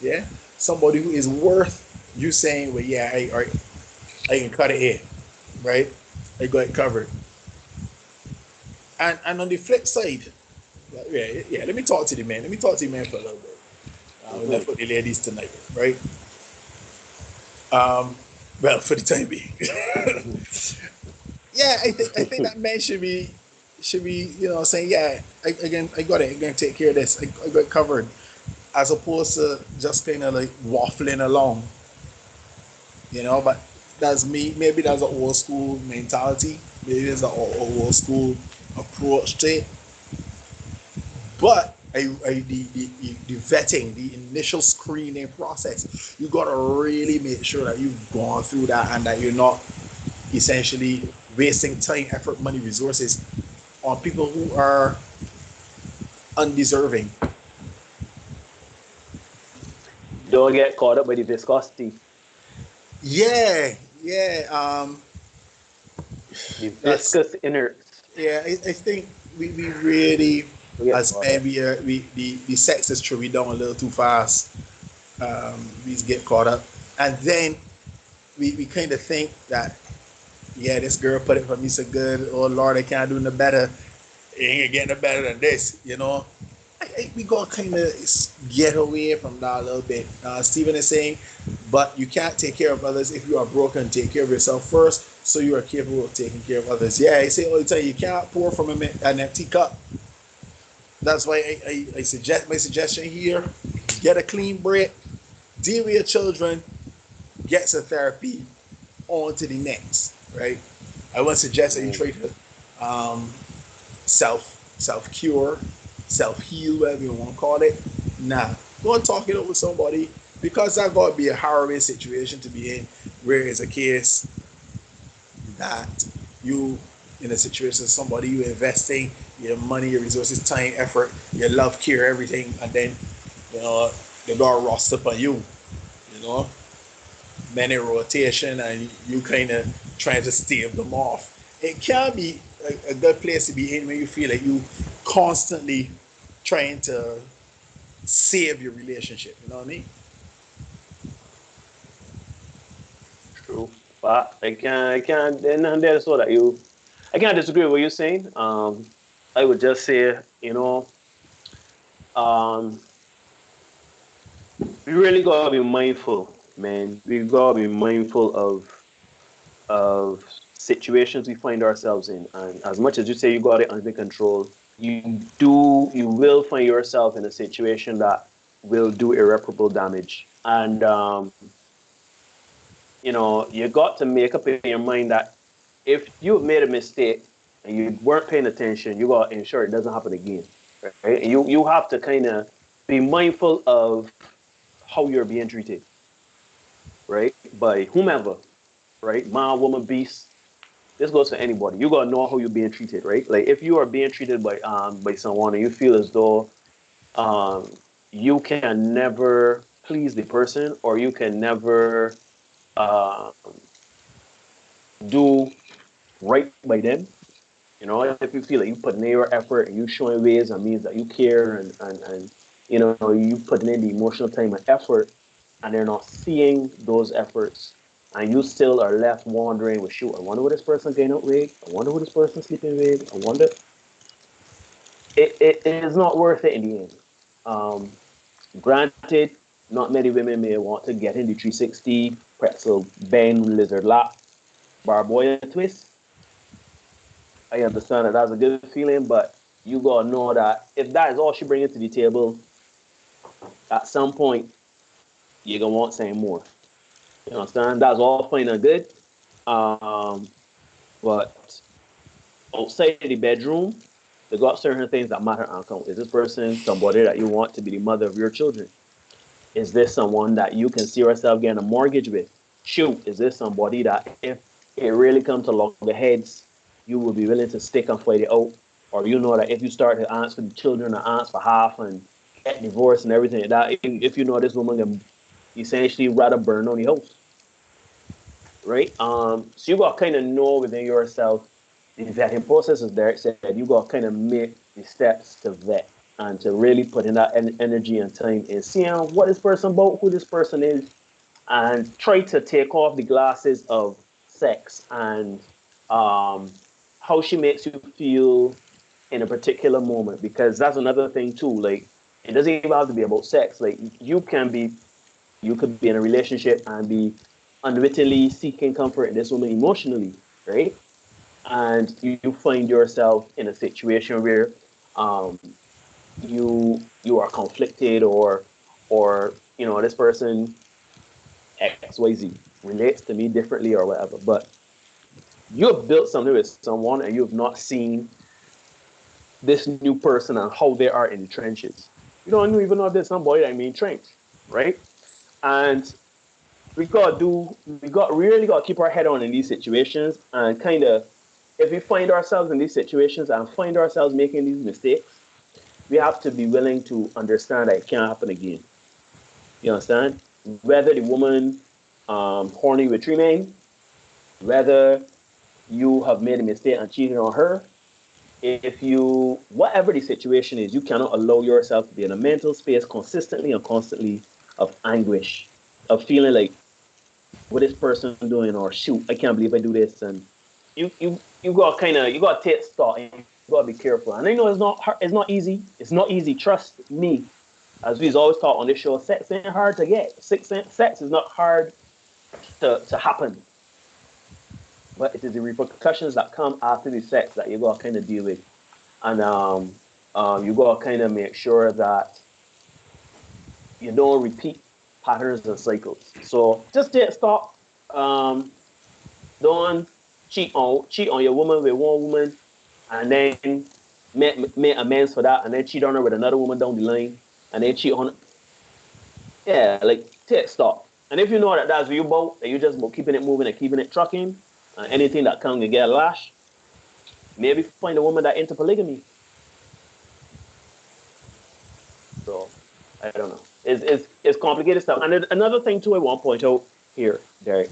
yeah? Somebody who is worth you saying, well, yeah, I can cut it in, right? I got it covered. And on the flip side, yeah, let me talk to the man. Let me talk to the man for a little bit. Enough for the ladies tonight, right? Well, for the time being. Yeah, I think that man should be, saying, yeah, I got it. I'm gonna take care of this. I got it covered, as opposed to just kind of like waffling along, But that's me. Maybe that's an old school mentality. Maybe it's an old school approach to it. But the vetting, the initial screening process, you got to really make sure that you've gone through that and that you're not essentially wasting time, effort, money, resources on people who are undeserving. Don't get caught up by the viscosity. Yeah. The viscous innards. Yeah, I think we really, as men, the sex is true. We down a little too fast. We get caught up, and then we kind of think that, yeah, this girl put it for me so good. Oh Lord, I can't do no better. It ain't getting no better than this, we got to kind of get away from that a little bit. Stephen is saying, but you can't take care of others if you are broken. Take care of yourself first, so you are capable of taking care of others. Yeah, I say all the time, you can't pour from an empty cup. That's why I suggest, my suggestion here: get a clean break, deal with your children, get some therapy, on to the next. Right? I would suggest that you try to self cure, self heal, whatever you want to call it. Nah, go and talk it up with somebody, because that got to be a harrowing situation to be in, where it's a case that you in a situation, somebody you investing your money, your resources, time, effort, your love, care, everything, and then they got a roster upon you, many rotation, and you kind of trying to stave them off. It can be a good place to be in when you feel like you constantly trying to save your relationship. You know what I mean? True. But I can't, and there's so that I can't disagree with what you're saying. I would just say, we really gotta be mindful, man. We gotta be mindful of situations we find ourselves in. And as much as you say you got it under control, you will find yourself in a situation that will do irreparable damage. And you got to make up in your mind that if you've made a mistake and you weren't paying attention, you got to ensure it doesn't happen again. Right? And you have to kind of be mindful of how you're being treated, right? By whomever, right? Man, woman, beast. This goes for anybody. You gotta know how you're being treated, right? Like if you are being treated by someone and you feel as though um you can never please the person, or you can never um do right by them. If you feel like you put in your effort and you showing ways and means that you care, and you putting in the emotional time and effort, and they're not seeing those efforts, and you still are left wondering, well, shoot, I wonder what this person getting up with, I wonder who this person sleeping with, I wonder, it is not worth it in the end. Um, Granted, not many women may want to get in the 360 pretzel bend lizard lap barboya twist. I understand that that's a good feeling, but you gotta know that if that is all she bringing to the table, at some point you're gonna want something more. You understand? That's all fine and good. Um, but outside the bedroom, there got certain things that matter on account. Is this person somebody that you want to be the mother of your children? Is this someone that you can see yourself getting a mortgage with? Shoot, is this somebody that if it really comes to loggerheads, you will be willing to stick and fight it out? Or you know that if you start to ask for the children and ask for half and get divorced and everything like that, if you know this woman can essentially rather burn on the house, right? So you got to kind of know within yourself the vetting process, as Derek said, you got to kind of make the steps to vet and to really put in that energy and time in seeing what this person about, who this person is, and try to take off the glasses of sex and um, how she makes you feel in a particular moment. Because that's another thing too. Like it doesn't even have to be about sex. Like you could be in a relationship and be unwittingly seeking comfort in this woman emotionally, right? And you find yourself in a situation where um, you are conflicted or this person XYZ relates to me differently or whatever. But you have built something with someone and you have not seen this new person and how they are in the trenches. You don't even know if there's somebody that mean trench, right? And we really got to keep our head on in these situations and kind of if we find ourselves in these situations and find ourselves making these mistakes, we have to be willing to understand that it can't happen again. You understand? Whether the woman horny with three men, whether you have made a mistake and cheated on her, if you whatever the situation is, you cannot allow yourself to be in a mental space consistently and constantly of anguish, of feeling like what this person doing or shoot, I can't believe I do this and you got you got to take stock and you got to be careful. And I know it's not easy. It's not easy. Trust me. As we've always taught on this show, sex ain't hard to get. Sex is not hard to happen, but it is the repercussions that come after the sex that you got to kind of deal with, and you got to kind of make sure that you don't repeat patterns and cycles. So just take stock. Um, don't cheat on your woman with one woman and then make amends for that and then cheat on her with another woman down the line and then cheat on yeah, like take stock. And if you know that that's you both and you just about keeping it moving and keeping it trucking, anything that can get a lash, maybe find a woman that into polygamy. So I don't know. It's complicated stuff. And another thing too I want to point out here, Derek,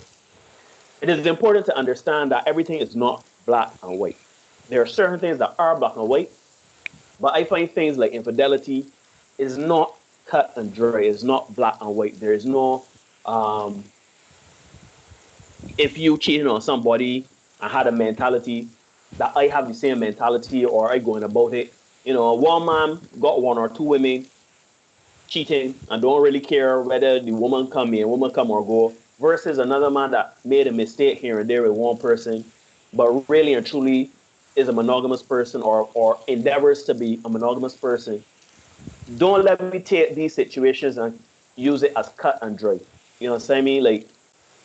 it is important to understand that everything is not black and white. There are certain things that are black and white, but I find things like infidelity is not cut and dry. It's not black and white. There is no um, if you cheating on somebody and had a mentality that I have the same mentality or I going about it. You know, one man got one or two women cheating and don't really care whether the woman come in, woman come or go, versus another man that made a mistake here and there with one person, but really and truly is a monogamous person or endeavors to be a monogamous person. Don't let me take these situations and use it as cut and dry. You know what I mean? Like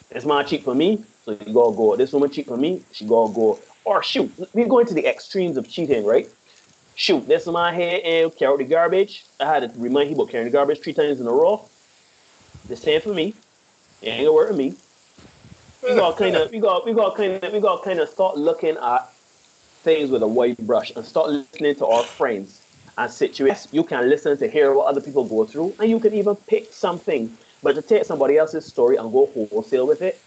this man cheat for me, so you gotta go. This woman cheat for me, she gotta go. Or shoot, we're going to the extremes of cheating, right? Shoot, this man here and carry the garbage. I had to remind him about carrying the garbage 3 times in a row. The same for me. It ain't gonna work with me. We got kind of start looking at things with a wide brush and start listening to our friends and situations. You can listen to hear what other people go through, and you can even pick something. But to take somebody else's story and go wholesale with it,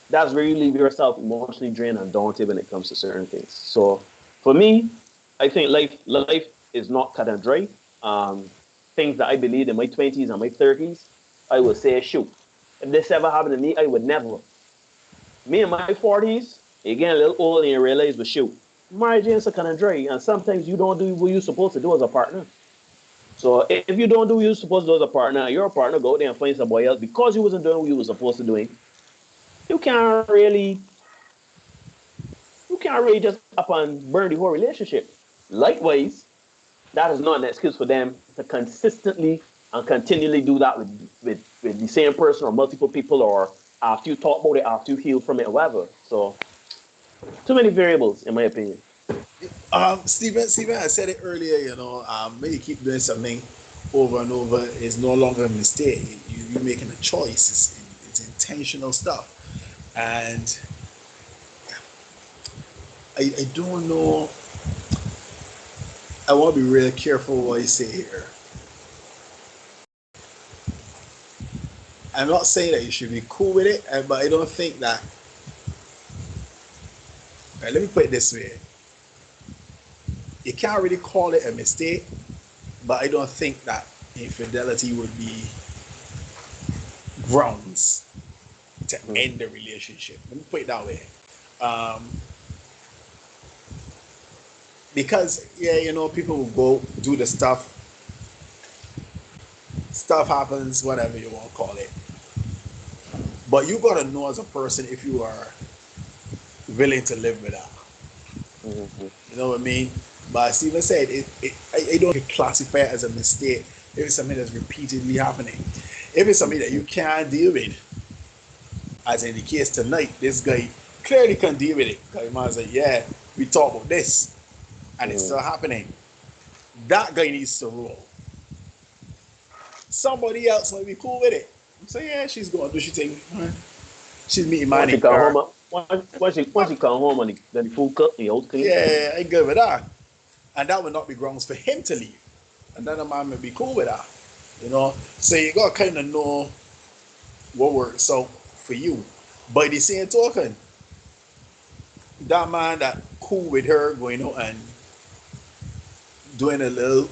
that's where you leave yourself emotionally drained and daunted when it comes to certain things. So for me, I think life is not cut and dry. Um, Things that I believed in my 20s and my 30s, I would say, shoot, if this ever happened to me, I would never. Me in my 40s, you get a little old and you realize, but shoot, marriage is kind of dry. And sometimes you don't do what you're supposed to do as a partner. So if you don't do what you're supposed to do as a partner, your partner go out there and find somebody else because you wasn't doing what you were supposed to doing, you can't really just up and burn the whole relationship. Likewise, that is not an excuse for them to consistently and continually do that with the same person or multiple people, or after you talk about it, after you heal from it, or whatever. So, too many variables, in my opinion. Stephen, I said it earlier. When you keep doing something over and over, it's no longer a mistake. You're making a choice. It's intentional stuff, and I don't know. I want to be really careful what I say here. I'm not saying that you should be cool with it, but I don't think that. Right, let me put it this way: you can't really call it a mistake, but I don't think that infidelity would be grounds to end the relationship. Let me put it that way. Because people will go do the stuff. Stuff happens, whatever you want to call it. But you gotta know as a person if you are willing to live with that. Mm-hmm. You know what I mean? But as Steven said, I don't classify it as a mistake if it's something that's repeatedly happening. If it's something that you can't deal with, as in the case tonight, this guy clearly can't deal with it. Because man's like, yeah, we talk about this, and it's still happening. That guy needs to roll. Somebody else might be cool with it. So yeah, she's going to do she think she's meeting man Once in you the come car. home, once you come home and the food cooked, the house clean. Yeah, I good with that. And that would not be grounds for him to leave. And then the man would be cool with that. So you gotta kind of know what works out for you. By the same token, that man that cool with her going out and doing a little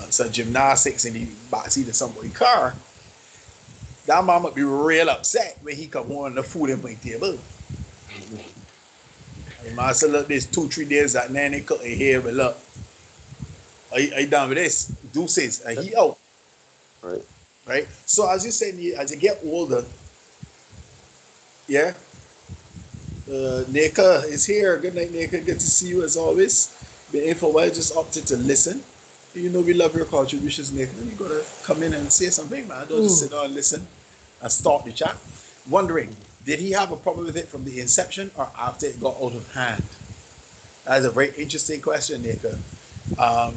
some gymnastics in the backseat of somebody's car, that man might be real upset when he come home and the food in my table. And man said, look, there's 2-3 days that nanny cutting here, but look, I done with this. Deuces, and he out. Right. Right? So as you said, as you get older, yeah, Nika is here. Good night, Nika. Good to see you as always. Been in for a while, just opted to listen. We love your contributions, Nika. You gotta come in and say something, man. Don't just sit down and listen and start the chat. Wondering, did he have a problem with it from the inception or after it got out of hand? That's a very interesting question, Nika. I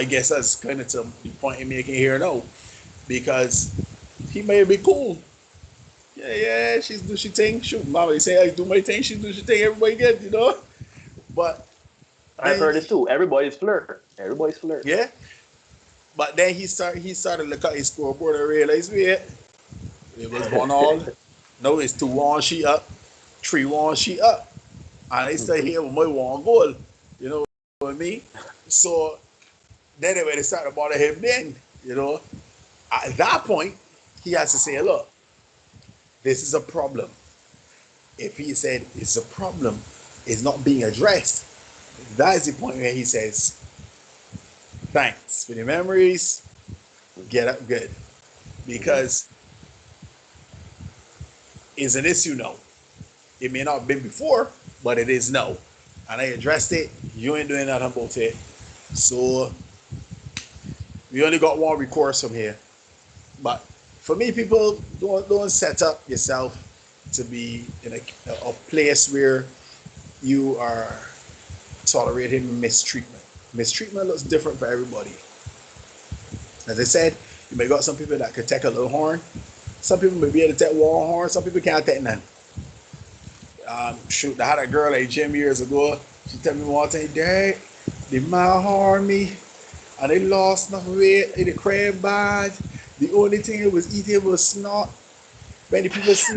guess that's kind of the point I'm making here now, because he may be cool. Yeah, she's do she thing. Shoot, mama, say I do my thing, she do she thing. Everybody get. But I've then, heard this too. Everybody's flirt. Everybody's flirt. yeah. But then he started to look at his scoreboard and realized, it was 1-all. Now it's 2-1 she up, 3-1 she up, and I still here with my 1 goal. You know what I mean? So then when they started to bother him, at that point he has to say, look, this is a problem. If he said it's a problem, it's not being addressed, that is the point where he says, thanks for the memories, get up good. Because it's an issue now. It may not have been before, but it is now. And I addressed it, you ain't doing nothing about it. So we only got one recourse from here. But for me, people, don't set up yourself to be in a place where you are tolerating mistreatment. Mistreatment looks different for everybody. As I said, you may got some people that could take a little horn. Some people may be able to take one horn. Some people can't take none. I had a girl at gym years ago. She tell me one thing, Dad, they man harm me, and they lost enough weight in the crab bad. The only thing it was eating was snot. Many people see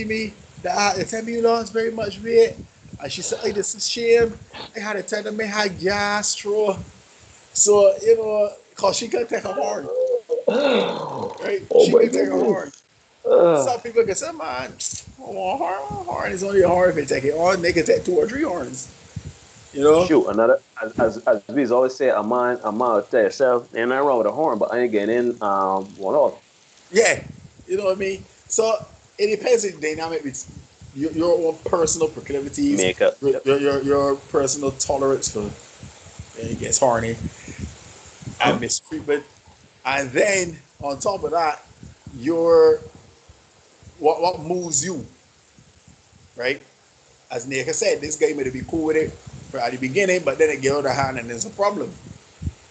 me, they tell me you lost very much weight. And she said, this is shame. I had to tell them I had gastro. So, because she can take a horn. Right? Oh She my can take a goodness. horn. Some people can say, man, one horn is only a horn if they take it on. They can take 2 or 3 horns. Shoot, another as we always say, a man will tell yourself, ain't nothing wrong with a horn, but I ain't getting in one off. Yeah, you know what I mean? So it depends on the dynamic your own personal proclivities, Makeup. Yep. your personal tolerance for it gets horny and mistreatment, and then on top of that, your what moves you, right? As Nika said, this guy may be cool with it at the beginning, but then it get out of hand and there's a problem.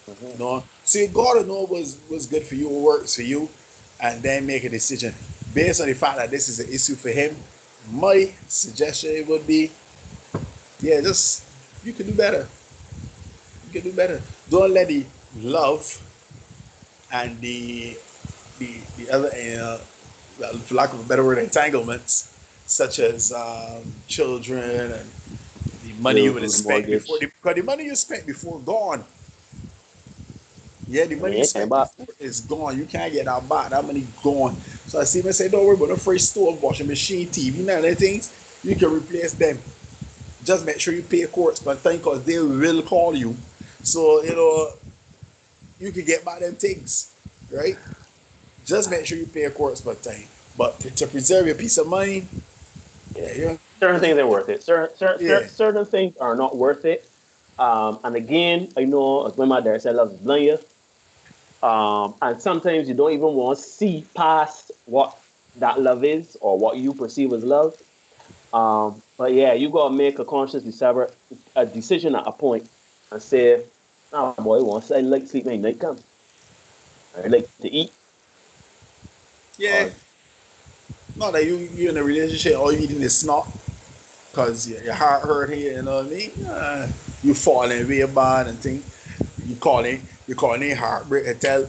Mm-hmm. You know, so you gotta know what's good for you, what works for you, and then make a decision based on the fact that this is an issue for him. My suggestion would be, yeah, just you can do better. You can do better. Don't let the love and the other, well, for lack of a better word, entanglements, such as children and the money you would have Bills, spent before, mortgage. because the money you spent before gone. Yeah, the money you Yeah, came spent back. before is gone. You can't get that back. That money gone. So I see me say, don't worry about the fresh stove, washing machine, TV, and other things. You can replace them. Just make sure you pay courts, but thank because they will call you. So you can get back them things, right? Just make sure you pay courts, but time. But to preserve your peace of mind, Yeah. yeah, Certain things are worth it. yeah, Certain things are not worth it. And again, I know as when my dad said love is blind. And sometimes you don't even want to see past what that love is or what you perceive as love. But yeah, you gotta make a conscious a decision at a point and say, "Oh boy, once I like sleep when night comes, I like to eat." yeah. Or Not that you in a relationship, all you eating is snot because your heart hurt here. You know what I mean? You falling way bad and thing. You calling it heartbreak and tell,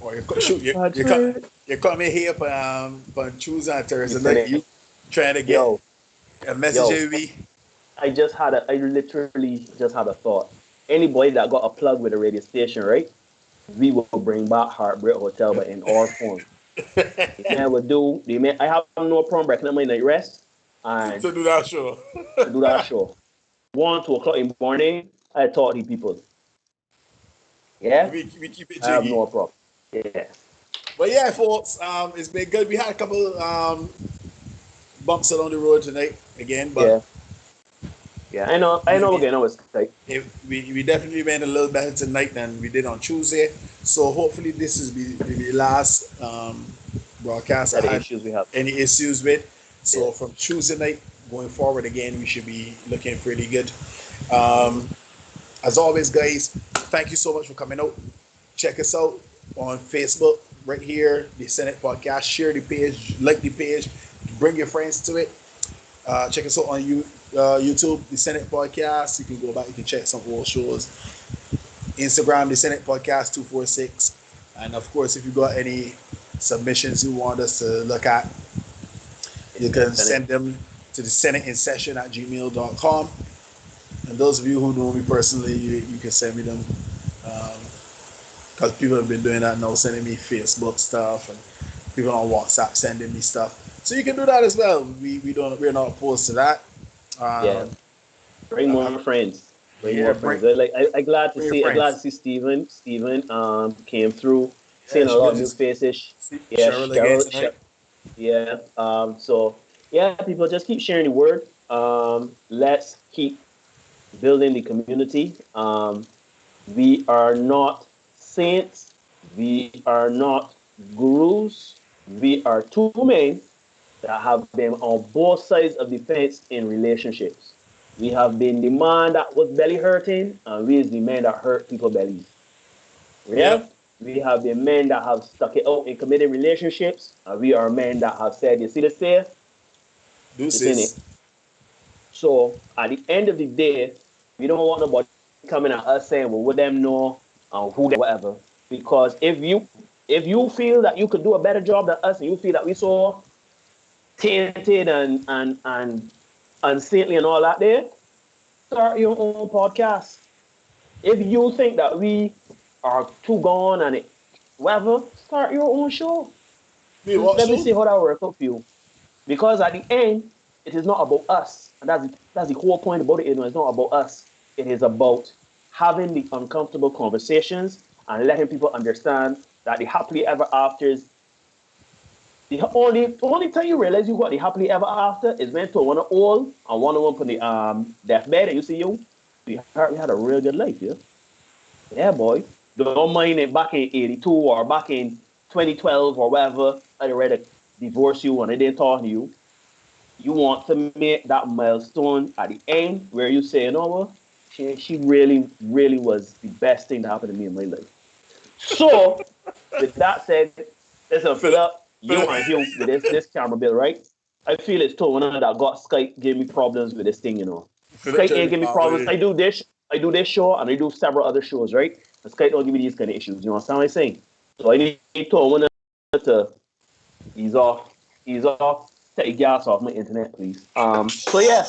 or shoot Patrick, you come in here for Tuesday and you Thursday said night. it. You trying to get Yo, a message yo, in me. I literally just had a thought. Anybody that got a plug with a radio station, right? We will bring back Heartbreak Hotel, but in our form. The man would do. The man, I have no problem breaking up my night rest and To do that show. to do that show. 1, 2 o'clock in the morning, I talk to people. Yeah, we keep it I have jiggy. no problem. Yeah, But yeah, folks, it's been good. We had a couple bumps along the road tonight again, but yeah, yeah. I we, know. we Again, I was tight. we definitely went a little better tonight than we did on Tuesday. So hopefully this is the last broadcast I That the had issues we have. any issues with. Yeah. So from Tuesday night going forward again, we should be looking pretty good. Mm-hmm. Um, as always, guys, thank you so much for coming out. Check us out on Facebook right here, the Senate Podcast. Share the page, like the page, bring your friends to it. Check us out on YouTube, the Senate Podcast. You can go back, you can check some old shows. Instagram, the Senate Podcast 246. And of course, if you got any submissions you want us to look at, you can send them to the Senate in session at gmail.com. And those of you who know me personally, you can send me them. Because people have been doing that now, sending me Facebook stuff and people on WhatsApp sending me stuff. So you can do that as well. We're not opposed to that. Yeah, Um, bring more friends. Bring yeah, more friends. I glad to bring your see. I glad to friends. see Steven. Steven came through. Yeah, Seeing a it's lot good of to new faces. see Yeah, Cheryl again Cheryl. tonight. Yeah. So yeah, people just keep sharing the word. Let's keep building the community. We are not saints. We are not gurus. We are two men that have been on both sides of the fence in relationships. We have been the man that was belly hurting, and we is the man that hurt people bellies. Yeah? Yep. We have been men that have stuck it out in committed relationships, and we are men that have said, you see the say, it's in Deuces. it. So at the end of the day, we don't want nobody coming at us saying, well, what them know who they whatever. Because if you feel that you could do a better job than us and you feel that we so tainted and unsaintly and all that there, start your own podcast. If you think that we are too gone and it whatever, start your own show. Wait, what Let me show? see how that works out for you. Because at the end, it is not about us. And that's the whole point about it. It's not about us. It is about having the uncomfortable conversations and letting people understand that the happily ever afters The only time you realize you got the happily ever after is when to one of old and one of them on the deathbed and you see you. We had a real good life, yeah. Yeah, boy. Don't mind it back in 82 or back in 2012 or whatever. I ready to divorce you and I didn't talk to you. You want to make that milestone at the end where you say, you know what? She really, really was the best thing that happened to me in my life. So, with that said, listen, Philip, you and Hugh with this camera bill, right? I feel it's Tona that got Skype gave me problems with this thing, you know. Philip Skype trying ain't to give me call problems. me. I do this show and I do several other shows, right? And Skype don't give me these kind of issues. You understand what I'm saying? So I need Tona to ease off, ease off, take gas off my internet, please. So yeah.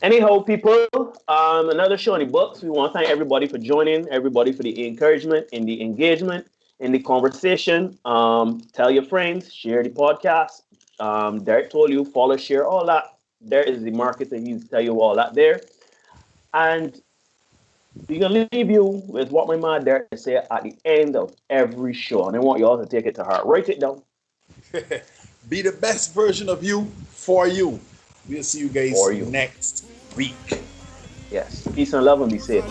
Anyhow, people, another show in the books. We want to thank everybody for joining, everybody for the encouragement and the engagement in the conversation. Tell your friends, share the podcast. Derek told you, follow, share, all that. There is the marketing. He's tell you all that there. And we're gonna leave you with what my man Derek said at the end of every show. And I want you all to take it to heart. Write it down Be the best version of you for you. We'll see you guys for you. next week. Yes. Peace and love and be safe.